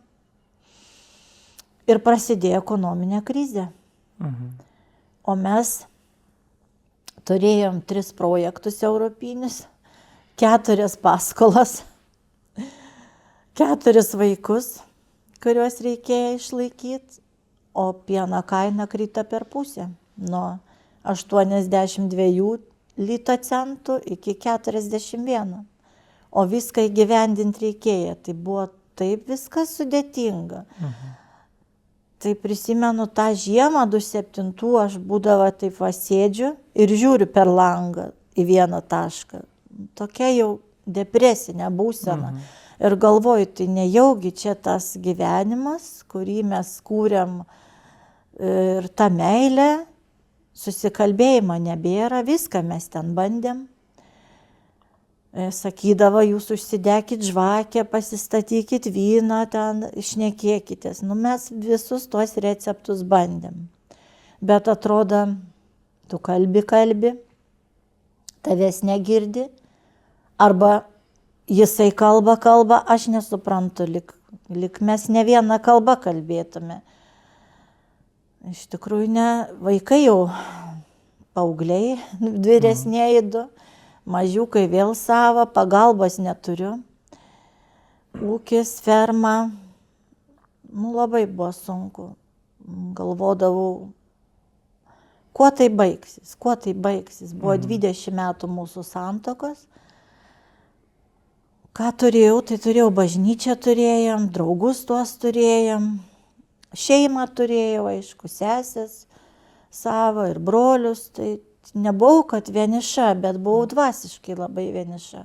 Ir prasidėjo ekonominė krizė. O mes turėjom 3 projektus europinius, 4 paskolas, 4 vaikus, kuriuos reikėjo išlaikyti, o pieno kaina krito per pusę. Nuo 82 lito centų iki 41. O viską įgyvendinti reikėjo. Tai buvo taip viskas sudėtinga. Tai prisimenu tą žiemą 27, aš būdavo taip sėdžiu ir žiūriu per langą į vieną tašką. Tokia jau depresinę būseną. Ir galvoju, tai nejaugi čia tas gyvenimas, kurį mes kūrėm ir ta meilė, susikalbėjimo nebėra, viską mes ten bandėm. Sakydavo, jūs užsidekit žvakę, pasistatykit vyną, ten šnekėkitės. Nu, mes visus tuos receptus bandėm. Bet atrodo, tu kalbi, tavęs negirdi, arba jisai kalba, aš nesuprantu, lik mes ne vieną kalbą kalbėtume. Iš tikrųjų, ne, vaikai jau paaugliai, vyresnieji 2, mažiukai vėl savo, pagalbos neturiu. Ūkis, ferma, nu, labai buvo sunku. Galvodavau, kuo tai baigsis. Buvo 20 metų mūsų santuokos. Ką turėjau, tai turėjau bažnyčią turėjom, draugus tuos turėjom, šeimą turėjau, aišku, sesės savo ir brolius, tai nebuvau, kad vieniša, bet buvau dvasiškai labai vieniša.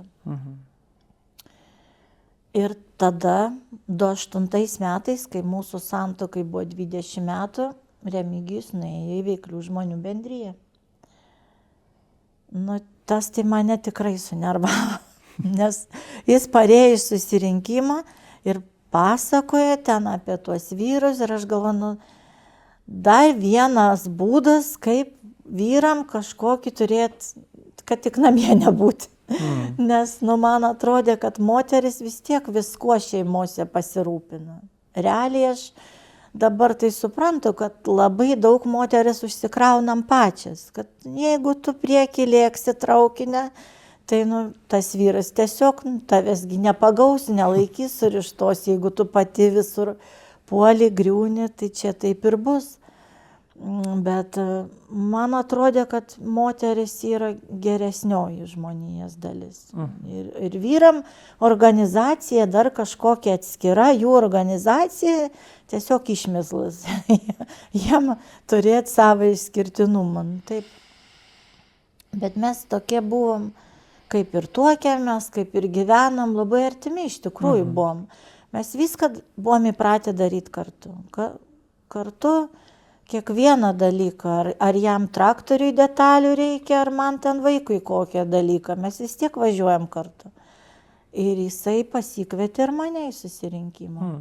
Ir tada, 2008 metais, kai mūsų santuokai buvo 20 metų, Remigijus nuėjo į Veiklių žmonių bendriją. Nu, tas tai mane tikrai sunervavo. Nes jis parėjo iš susirinkimą ir pasakoja ten apie tuos vyrus ir aš galvoju, nu, dar vienas būdas, kaip vyram kažkokį turėti, kad tik namie nebūti. Nes, nu, man atrodė, kad moteris vis tiek viskuo šeimose pasirūpina. Realiai aš dabar tai suprantu, kad labai daug moteris užsikraunam pačias, kad jeigu tu prieki lėksi traukinę, tai, nu, tas vyras tiesiog tavęsgi nepagaus, nelaikys surištos, jeigu tu pati visur puoli, griūni, tai čia taip ir bus. Bet man atrodė, kad moteris yra geresnioji žmonijos dalis. Ir vyram organizacija dar kažkokia atskira, jų organizacija tiesiog išmislas. Jiem turėti savo išskirtinumą. Taip. Bet mes tokie buvom, kaip ir tuokėmės, kaip ir gyvenam, labai artimi iš tikrųjų buvom. Mes viską buvom įpratę daryti kartu. Kartu kiekvieną dalyką, ar jam traktoriui detalių reikia, ar man ten vaikui kokią dalyką, mes vis tiek važiuojam kartu. Ir jisai pasikvietė ir mane į susirinkimą.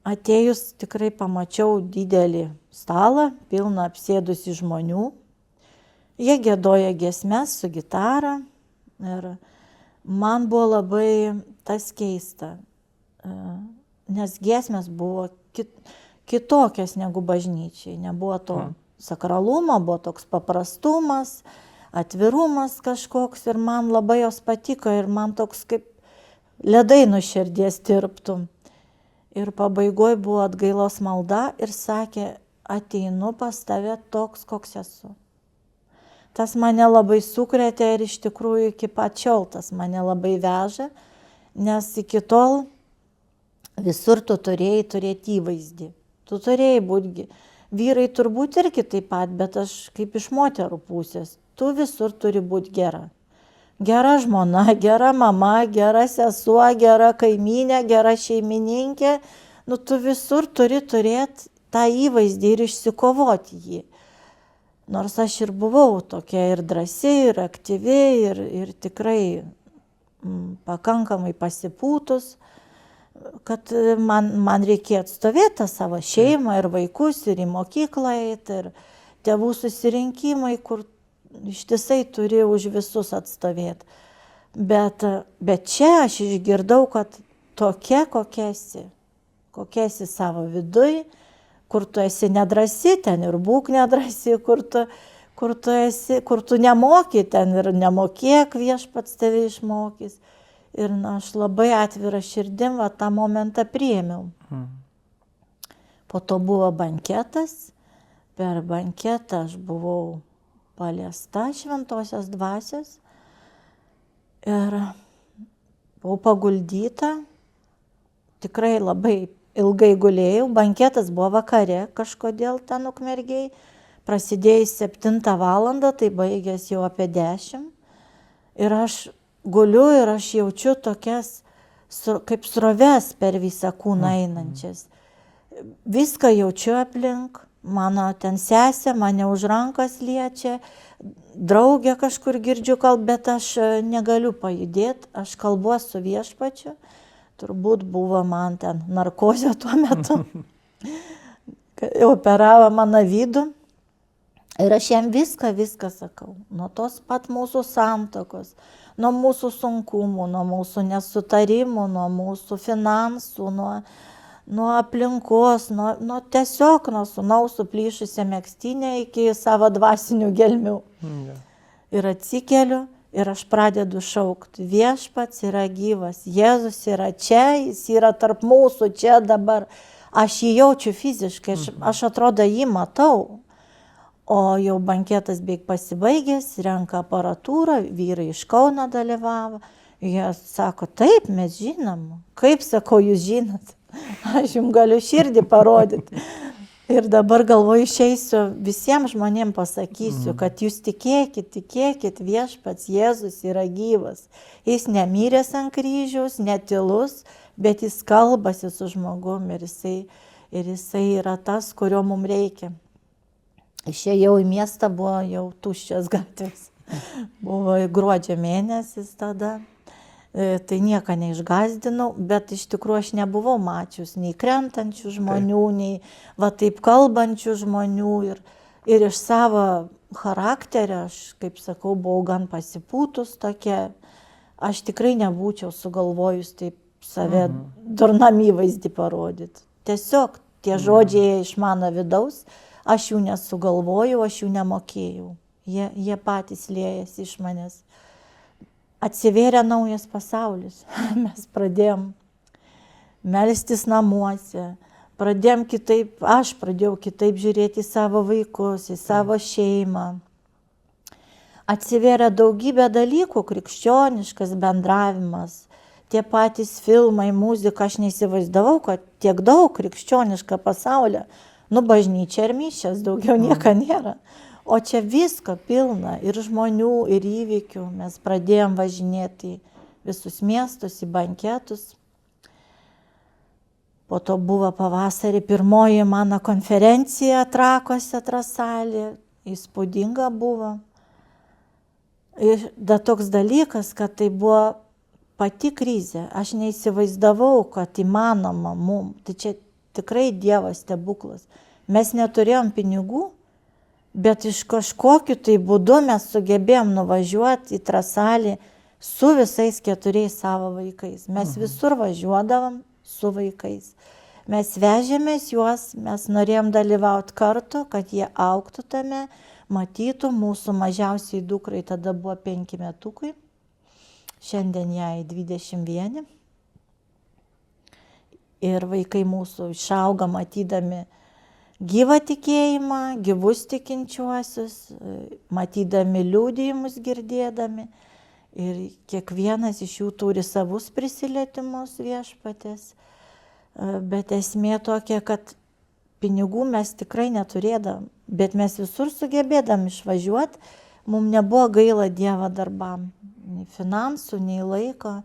Atėjus tikrai pamačiau didelį stalą, pilną apsėdusi žmonių. Jie giedoja giesmes su gitara ir man buvo labai tas keista, nes giesmės buvo kitokios negu bažnyčiai. Nebuvo to sakralumo, buvo toks paprastumas, atvirumas kažkoks ir man labai jos patiko ir man toks kaip ledai nuo širdies tirptų. Ir pabaigoje buvo atgailos malda ir sakė, ateinu pas tave toks, koks esu. Tas mane labai sukrėtė ir iš tikrųjų iki pačiol tas mane labai veža, nes iki tol visur tu turėjai turėti įvaizdį. Tu turėjai būti, vyrai turbūt irgi taip pat, bet aš kaip iš moterų pusės, tu visur turi būti gera. Gera žmona, gera mama, gera sesuo, gera kaimynė, gera šeimininkė. Nu, tu visur turi turėti tą įvaizdį ir išsikovoti jį. Nors aš ir buvau tokia ir drąsi, ir aktyvi, ir tikrai pakankamai pasipūtus, kad man reikėjo atstovėti tą savo šeimą ir vaikus, ir į mokyklą eiti, ir tėvų susirinkimai, kur ištisai turi už visus atstovėti. Bet čia aš išgirdau, kad tokia, kokia esi savo viduj, kur tu esi nedrasi, ten ir būk nedrasi, kur tu nemoki, ten ir nemokėk, viešpats tave išmokys. Ir aš labai atvirą širdim tą momentą priėmiau. Po to buvo banketas. Per banketą aš buvau paliesta šventosios dvasios. Ir buvau paguldyta. Tikrai labai ilgai gulėjau. Banketas buvo vakare kažkodėl ten Ukmergėj. Prasidėjus 7 valandą, tai baigės jau apie 10. Ir aš guliu ir aš jaučiu tokias kaip sroves per visą kūną einančias. Viską jaučiu aplink, mano ten sesė mane už rankas liečia, draugė kažkur girdžiu bet aš negaliu pajudėti, aš kalbuosi su viešpačiu, turbūt buvo man ten narkozė tuo metu, operavo mano vidų. Ir aš jam viską sakau, nuo tos pat mūsų santokos, nuo mūsų sunkumų, nuo mūsų nesutarimų, nuo mūsų finansų, nuo aplinkos, nuo tiesiog nuo sūnaus suplyšusią megztinę iki savo dvasinių gelmių. Ir atsikeliu ir aš pradedu šaukti, viešpats yra gyvas, Jėzus yra čia, jis yra tarp mūsų čia dabar. Aš jį jaučiu fiziškai, aš atrodo jį matau. O jau banketas beveik pasibaigęs, renka aparatūrą, vyrai iš Kauno dalyvavo. Jie sako, taip, mes žinom. Kaip, sakau, jūs žinot? Aš jums galiu širdį parodyti. Ir dabar galvoju, išeisiu visiems žmonėms pasakysiu, kad jūs tikėkit, viešpats Jėzus yra gyvas. Jis nemyręs ant kryžiaus, netilus, bet jis kalbasi su žmogum ir jisai yra tas, kurio mums reikia. Išėjau į miestą, buvo jau tuščias gatvės. Buvo gruodžio mėnesis tada. Tai nieko neišgazdinau, bet iš tikrųjų aš nebuvau mačius nei krentančių žmonių, nei va taip kalbančių žmonių. Ir iš savo charakterio, aš, kaip sakau, buvau gan pasipūtus tokia. Aš tikrai nebūčiau sugalvojus taip save durnam įvaizdį parodyti. Tiesiog tie žodžiai iš mano vidaus. Aš jų nesugalvojau, aš jų nemokėjau. Jie patys liejasi iš manęs. Atsivėrė naujas pasaulis. Mes pradėjom melstis namuose. Aš pradėjau kitaip žiūrėti į savo vaikus, į savo šeimą. Atsivėrė daugybė dalykų, krikščioniškas bendravimas. Tie patys filmai, muzika, aš neįsivaizdavau, kad tiek daug krikščioniška pasaulio. Bažnyčia ir mišias, daugiau nieko nėra. O čia visko pilna, ir žmonių, ir įvykių. Mes pradėjom važinėti visus miestus, į banketus. Po to buvo pavasarį pirmoji mano konferencija Trakuose, Trasalė. Įspūdinga buvo. Ir da toks dalykas, kad tai buvo pati krizė. Aš neįsivaizdavau, kad įmanoma mum. Tai čia tikrai Dievo stebuklas. Mes neturėjom pinigų, bet iš kažkokiu tai būdu mes sugebėjom nuvažiuoti į Trasalį su visais 4 savo vaikais. Mes visur važiuodavom su vaikais. Mes vežėmės juos, mes norėjom dalyvauti kartu, kad jie augtų tame, matytų mūsų mažiausiai dukrai, tada buvo 5 metukai, šiandien jai 21. Ir vaikai mūsų išauga matydami gyvą tikėjimą, gyvus tikinčiuosius, matydami liudijimus, girdėdami. Ir kiekvienas iš jų turi savus prisilietimus Viešpaties. Bet esmė tokia, kad pinigų mes tikrai neturėdavom, bet mes visur sugebėdam išvažiuoti. Mums nebuvo gaila Dievo darbam, nei finansų, nei laiko.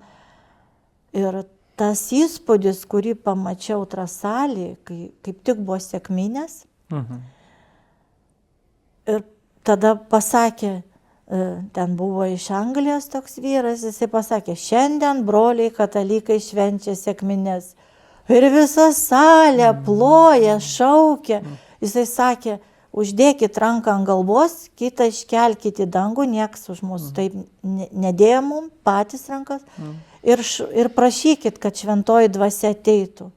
Ir tas įspūdis, kurį pamačiau Trasalį, kaip tik buvo sekminės. Ir tada pasakė, ten buvo iš Anglijos toks vyras, jisai pasakė, šiandien broliai katalikai švenčia sekminės. Ir visa salė ploja, šaukia. Jisai sakė, uždėkit ranką ant galvos, kitą iškelkit į dangų, nieks už mūsų taip nedėjo mum, patys rankas. Ir prašykit, kad šventoji dvasia ateitų.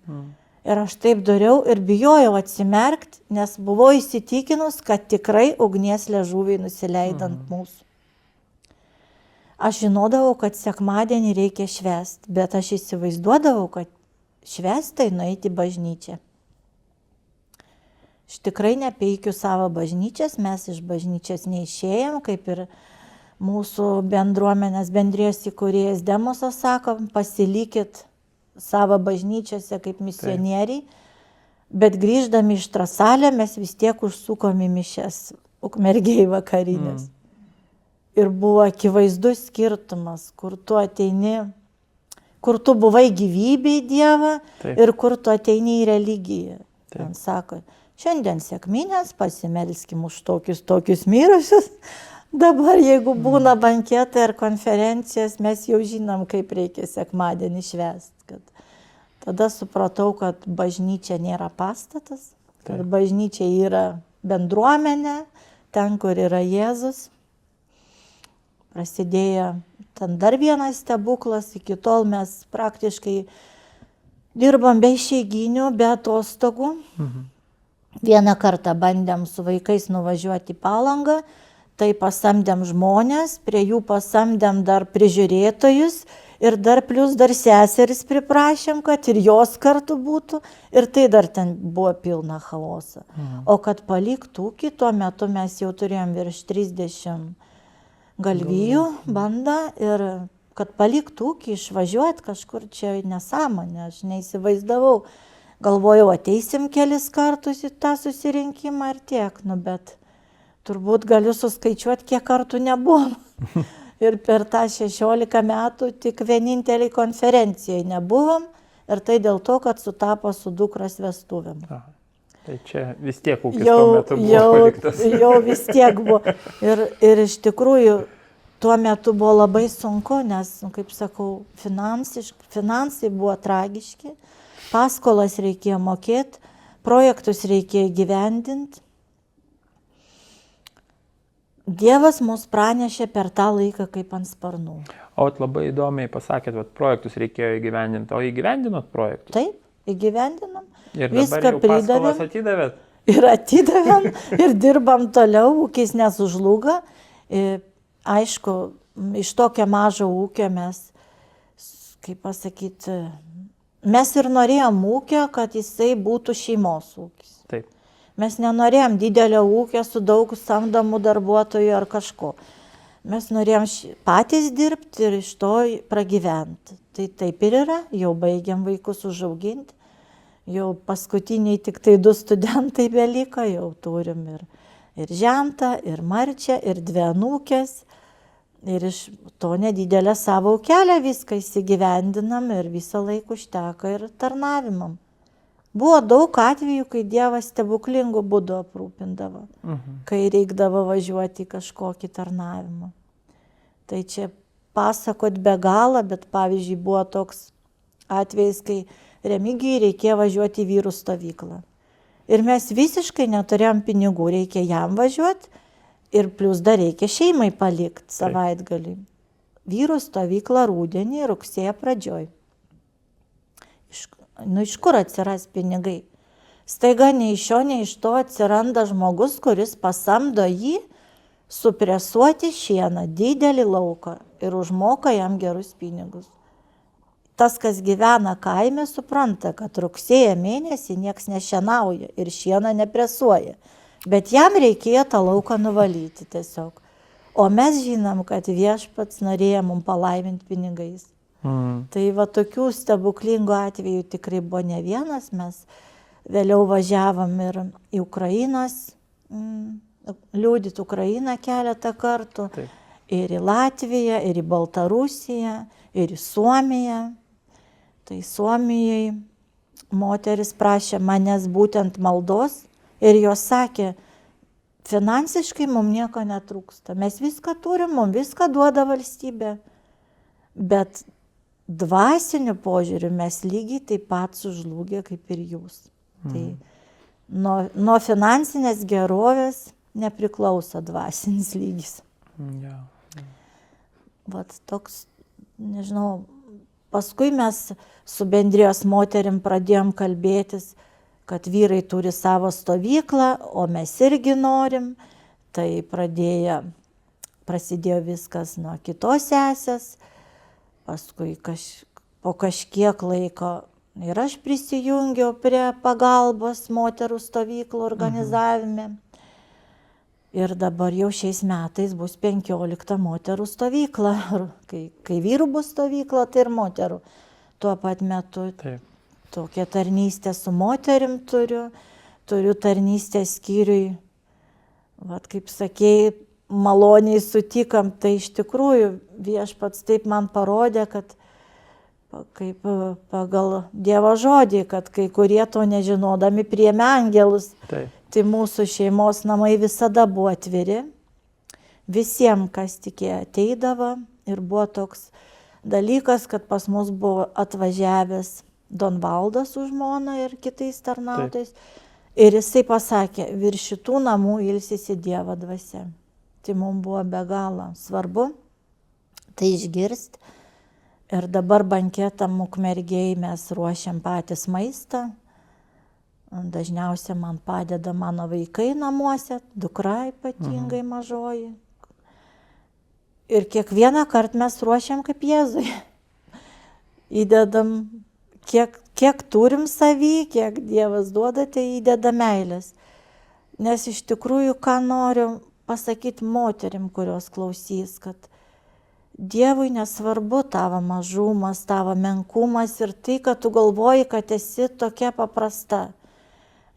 Ir aš taip dariau ir bijojau atsimerkti, nes buvau įsitikinus, kad tikrai ugnies liežuviai nusileidant mūsų. Aš žinodavau, kad sekmadienį reikia švęsti, bet aš įsivaizduodavau, kad švęsti tai nueiti į bažnyčią. Aš tikrai nepeikiu savo bažnyčias, mes iš bažnyčias neišėjom, kaip ir mūsų bendruomenės bendrijos įkūrėjas Demosas sako, pasilikit savo bažnyčiose kaip misionieriai, bet grįždami iš Trasalio mes vis tiek užsukom į mišias Ukmergėj vakarinės. Ir buvo akivaizdus skirtumas, kur tu ateini, kur tu buvai gyvybė į Dievą ir kur tu ateini į religiją. Ten sako, šiandien sekminės, pasimelskim už tokius mirusius. Dabar, jeigu būna banketai ar konferencijos, mes jau žinom, kaip reikia sekmadienį švęsti. Tada supratau, kad bažnyčia nėra pastatas, kad bažnyčia yra bendruomenė, ten, kur yra Jėzus. Prasidėjo ten dar vienas stebuklas, iki tol mes praktiškai dirbam be išeiginių, be atostogų. Vieną kartą bandėm su vaikais nuvažiuoti į Palangą, tai pasamdėm žmonės, prie jų pasamdėm dar prižiūrėtojus ir dar plus dar seseris priprašėm, kad ir jos kartu būtų ir tai dar ten buvo pilna chaosa. O kad paliktų ūkį, tuo metu mes jau turėjom virš 30 galvijų bandą ir kad paliktų ūkį, išvažiuoti kažkur čia nesąmonė, aš neįsivaizdavau. Galvojau, ateisim kelis kartus į tą susirinkimą ir tiek, bet turbūt galiu suskaičiuoti, kiek kartų nebuvom. Ir per tą 16 metų tik vienintelį konferencijai nebuvom ir tai dėl to, kad sutapo su dukros vestuvėm. Tai čia vis tiek ūkis tuo metu buvo paliktas. Jau vis tiek buvo. Ir iš tikrųjų tuo metu buvo labai sunku, nes, kaip sakau, finansai buvo tragiški, paskolas reikėjo mokėti, projektus reikėjo gyvendinti. Dievas mus pranešė per tą laiką kaip ant sparnų. O labai įdomiai pasakėt, kad projektus reikėjo įgyvendinti. O įgyvendinot projektus? Taip, įgyvendinom. Ir dabar jau paskolas atidavėt? Ir atidavėm, ir dirbam toliau, ūkis nesužlugo. Aišku, iš tokio mažo ūkio mes, kaip pasakyti, mes ir norėjom ūkio, kad jisai būtų šeimos ūkis. Taip. Mes nenorėjom didelio ūkio su daug samdomų darbuotojų ar kažko. Mes norėjom patys dirbti ir iš to pragyventi. Tai taip ir yra, jau baigiam vaikus užauginti. Jau paskutiniai tik tai 2 studentai beliko, jau turim ir Žentą, ir Marčią, ir 2 anūkės. Ir iš to nedidelę savo ūkelę viską įsigyvendinam ir visą laiką užteka ir tarnavimam. Buvo daug atvejų, kai Dievas stebuklingų būdų aprūpindavo, kai reikdavo važiuoti į kažkokį tarnavimą. Tai čia pasakot be galo, bet pavyzdžiui buvo toks atvejis, kai Remigijai reikėjo važiuoti į vyrų stovyklą. Ir mes visiškai neturėjom pinigų, reikia jam važiuoti ir plus dar reikia šeimai palikti savaitgalį. Vyrų stovyklą rudenį, rugsėjo pradžioj. Iš kur atsiras pinigai? Staiga nei iš šio, nei iš to atsiranda žmogus, kuris pasamdo jį supresuoti šieną, didelį lauką ir užmoka jam gerus pinigus. Tas, kas gyvena kaime, supranta, kad rugsėjo mėnesį nieks nešienauja ir šieną nepresuoja. Bet jam reikėjo tą lauką nuvalyti tiesiog. O mes žinom, kad Viešpats norėjo mums palaiminti pinigais. Tai va tokių stebuklingų atvejų tikrai buvo ne vienas. Mes vėliau važiavom ir į Ukrainos, liudyti Ukrainą keletą kartų. Taip. Ir į Latviją, ir į Baltarusiją, ir į Suomiją. Tai Suomijai moteris prašė manęs būtent maldos ir jos sakė, finansiškai mums nieko netrūksta. Mes viską turim, mums viską duoda valstybė. Bet dvasiniu požiūriu mes lygiai taip pat sužlugę kaip ir jūs. Tai nuo finansinės gerovės nepriklauso dvasinis lygis. Vat toks, nežinau, paskui mes su bendrijos moterim pradėjom kalbėtis, kad vyrai turi savo stovyklą, o mes irgi norim. Tai prasidėjo viskas nuo kitos sesės, paskui po kažkiek laiko ir aš prisijungiau prie pagalbos moterų stovyklų organizavime. Ir dabar jau šiais metais bus 15 moterų stovykla. Kai vyrų bus stovykla, tai ir moterų. Tuo pat metu tokią tarnystę su moterim turiu tarnystę skyriui. Vat kaip sakėjai, maloniai sutikam, tai iš tikrųjų Viešpats taip man parodė, kad kaip pagal Dievo žodį, kad kai kurie to nežinodami priėmė angelus. Taip. Tai mūsų šeimos namai visada buvo atviri. Visiems, kas tikėjo, ateidavo. Ir buvo toks dalykas, kad pas mus buvo atvažiavęs Donvaldas su žmona ir kitais tarnautojais. Ir jisai pasakė, virš šitų namų ilsisi Dievo dvasia. Tai mums buvo be galo svarbu tai išgirsti. Ir dabar banketam Ukmergėj mes ruošiam patys maistą. Dažniausiai man padeda mano vaikai namuose, dukra ypatingai mažoji. Ir kiekvieną kartą mes ruošiam kaip Jėzui. Įdedam, kiek turim savy, kiek Dievas duoda, tai įdedam meilės. Nes iš tikrųjų, ką noriu pasakyti moterim, kurios klausys, kad Dievui nesvarbu tavo mažumas, tavo menkumas ir tai, kad tu galvoji, kad esi tokia paprasta.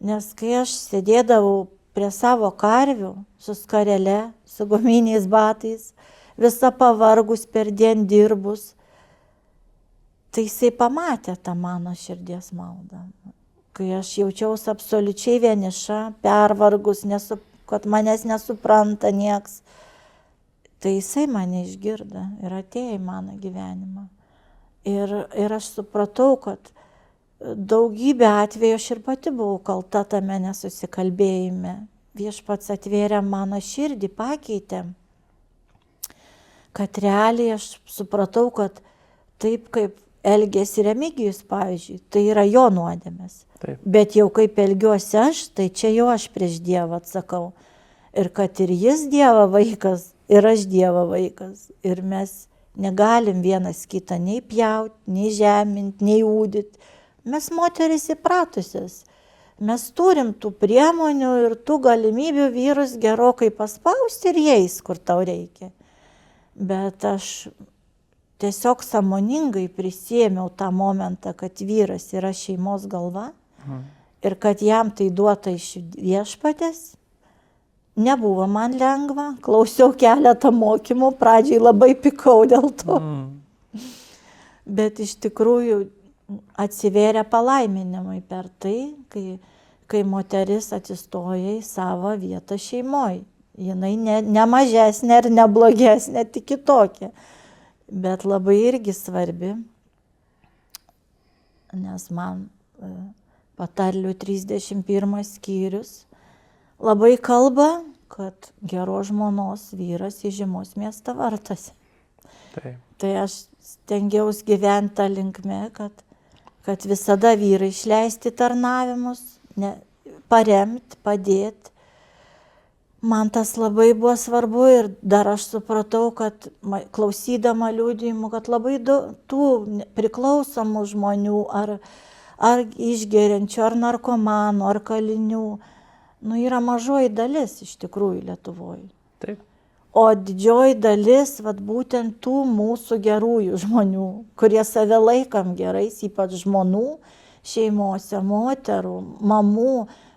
Nes kai aš sėdėdavau prie savo karvių, su skarele, su guminiais batais, visa pavargus per dieną dirbus, tai jisai pamatė tą mano širdies maldą. Kai aš jaučiausi absoliučiai vieniša, pervargus, kad manęs nesupranta nieks, tai jisai mane išgirdo ir atėjo į mano gyvenimą. Ir aš supratau, kad daugybę atvejų aš ir pati buvau kalta tame nesusikalbėjime. Viešpats atvėrė mano širdį, pakeitė. Kad realiai aš supratau, kad taip kaip elgėsi Remigijus, pavyzdžiui, tai yra jo nuodėmės. Taip. Bet jau kaip elgiuosi aš, tai čia jau aš prieš Dievą atsakau. Ir kad ir jis Dievo vaikas, ir aš Dievo vaikas. Ir mes negalim vienas kitą nei pjauti, nei žeminti, nei ūdyti. Mes moteris įpratusios. Mes turim tų priemonių ir tų galimybių vyrus gerokai paspausti ir jais, kur tau reikia. Bet aš tiesiog sąmoningai prisėmiau tą momentą, kad vyras yra šeimos galva ir kad jam tai duota iš Viešpatės. Nebuvo man lengva, klausiau keletą mokymų, pradžiai labai pikau dėl to. Bet iš tikrųjų atsivėrė palaiminimai per tai, kai moteris atsistoja į savo vietą šeimoje. Jinai ne mažesnė ir ne blogesnė, tik kitokia. Bet labai irgi svarbi, nes man Patarlių 31 skyrius labai kalba, kad geros žmonos vyras įžymus miesto vartuose. Taip. Tai aš stengiausi gyventi tą linkme, kad visada vyrai išleisti tarnavimus, paremti, padėti. Man tas labai buvo svarbu ir dar aš supratau, kad klausydama liudijimų, kad labai tų priklausomų žmonių, ar išgeriančių, ar narkomanų, ar kalinių, yra mažoji dalis iš tikrųjų Lietuvoje. Taip. O didžioji dalis, būtent tų mūsų gerųjų žmonių, kurie save laikam gerais, ypač žmonų, šeimose, moterų, mamų,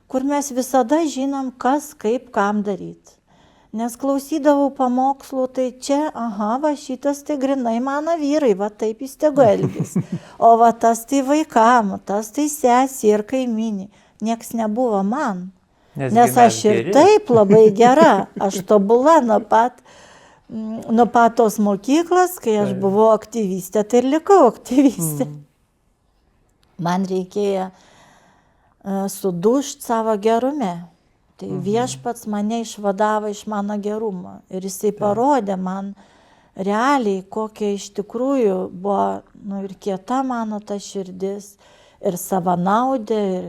kur mes visada žinom, kas, kaip, kam daryti. Nes klausydavau pamokslų, tai čia, šitas tai grinai mano vyrai, taip jis tegu elgis. O tas tai vaikam, tas tai sesė ir kaiminė. Nieks nebuvo man. Nes aš ir taip labai gera. Aš tobula nuo pat tos mokyklos, kai aš buvau aktyvistė, tai ir likau aktyvistė. Man reikėjo sudušti savo gerume. Tai Viešpats mane išvadavo iš mano gerumo. Ir jisai parodė man realiai, kokia iš tikrųjų buvo ir kieta mano ta širdis, ir savanaudė, ir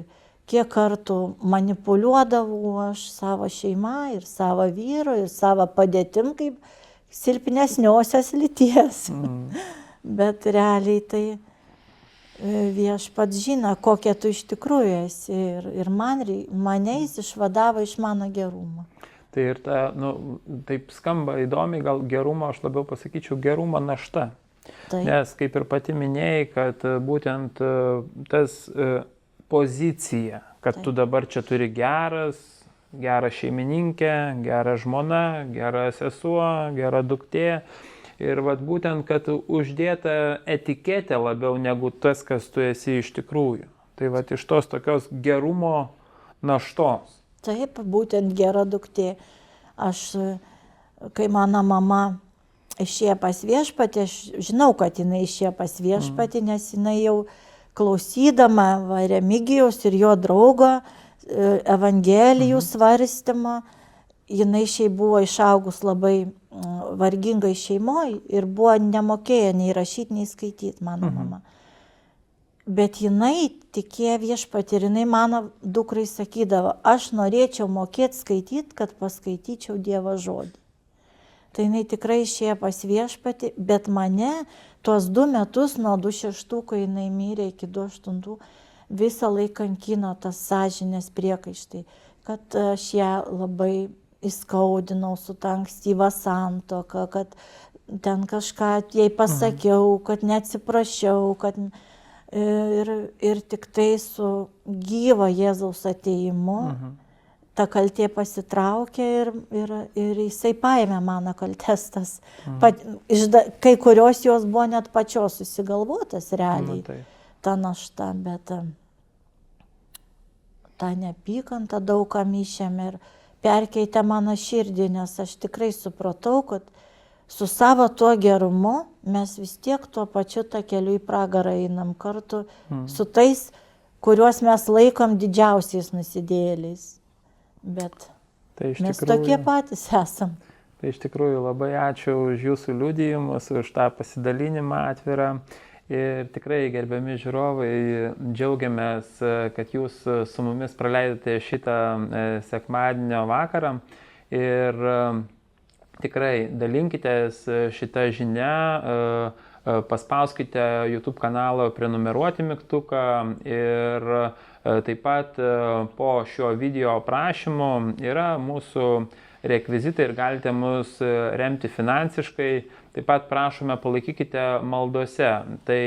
kiek kartų manipuliuodavau aš savo šeimą, ir savo vyru, ir savo padėtim kaip silpnesniosios lyties. Bet realiai tai Viešpats žino, kokia tu iš tikrųjų esi ir mane jis išvadavo iš mano gerumo. Tai ir taip skamba įdomiai, gal gerumo, aš labiau pasakyčiau, gerumo našta. Taip. Nes kaip ir pati minėjai, kad būtent tas pozicija, kad tu dabar čia turi geras, gera šeimininkė, gera žmona, gera sesuo, gera duktė. Ir vat būtent, kad uždėta etiketė labiau negu tas, kas tu esi iš tikrųjų. Tai vat iš tos tokios gerumo naštos. Taip, būtent gera duktė. Aš, kai mano mama išėjo pas viešpatį, aš žinau, kad jinai išėjo pas viešpatį, nes jinai jau klausydama Remigijaus ir jo draugo evangelijų svarstymo, jinai šiaip buvo išaugus labai vargingai šeimoje ir buvo nemokėjo nei rašyti, nei skaityti mano mama. Bet jinai tikėjo viešpatį ir jinai mano dukrai sakydavo, aš norėčiau mokėti skaityti, kad paskaityčiau Dievo žodį. Tai jinai tikrai išėjo pas viešpatį, bet mane tuos 2 metus nuo 2006, kai jinai mirė iki 2008, visą laiką kankino tas sąžinės priekaištai, kad aš ją labai įskaudinau su ta ankstyva santuoka, kad ten kažką jai pasakiau, kad neatsiprašiau, kad ir tik tai su gyvo Jėzaus atėjimu ta kaltė pasitraukė ir jisai paėmė mano kaltes tas. Kai kurios jos buvo net pačios susigalvotas realiai, ta našta, bet ta neapykanta daug kam išėmė ir perkeitė mano širdį, nes aš tikrai supratau, kad su savo tuo gerumu mes vis tiek tuo pačiu tą keliu į pragarą einam kartu su tais, kuriuos mes laikom didžiausiais nusidėjėliais. Bet mes tokie patys esam. Tai iš tikrųjų labai ačiū už jūsų liudijimus, už tą pasidalinimą atvirą. Ir tikrai, gerbiami žiūrovai, džiaugiamės, kad jūs su mumis praleidote šitą sekmadienio vakarą. Ir tikrai dalinkitės šitą žinią, paspauskite YouTube kanalo prenumeruoti mygtuką ir taip pat po šio video aprašymo yra mūsų rekvizitai ir galite mus remti finansiškai. Taip pat prašome, palaikykite maldose. Tai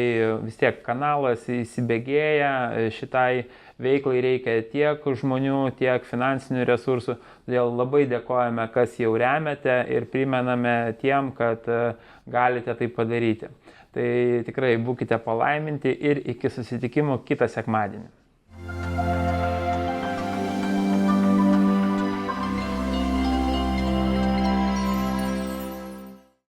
vis tiek kanalas įsibėgėja, šitai veiklai reikia tiek žmonių, tiek finansinių resursų. Todėl labai dėkojame, kas jau remiate ir primename tiem, kad galite tai padaryti. Tai tikrai būkite palaiminti ir iki susitikimo kitą sekmadienį.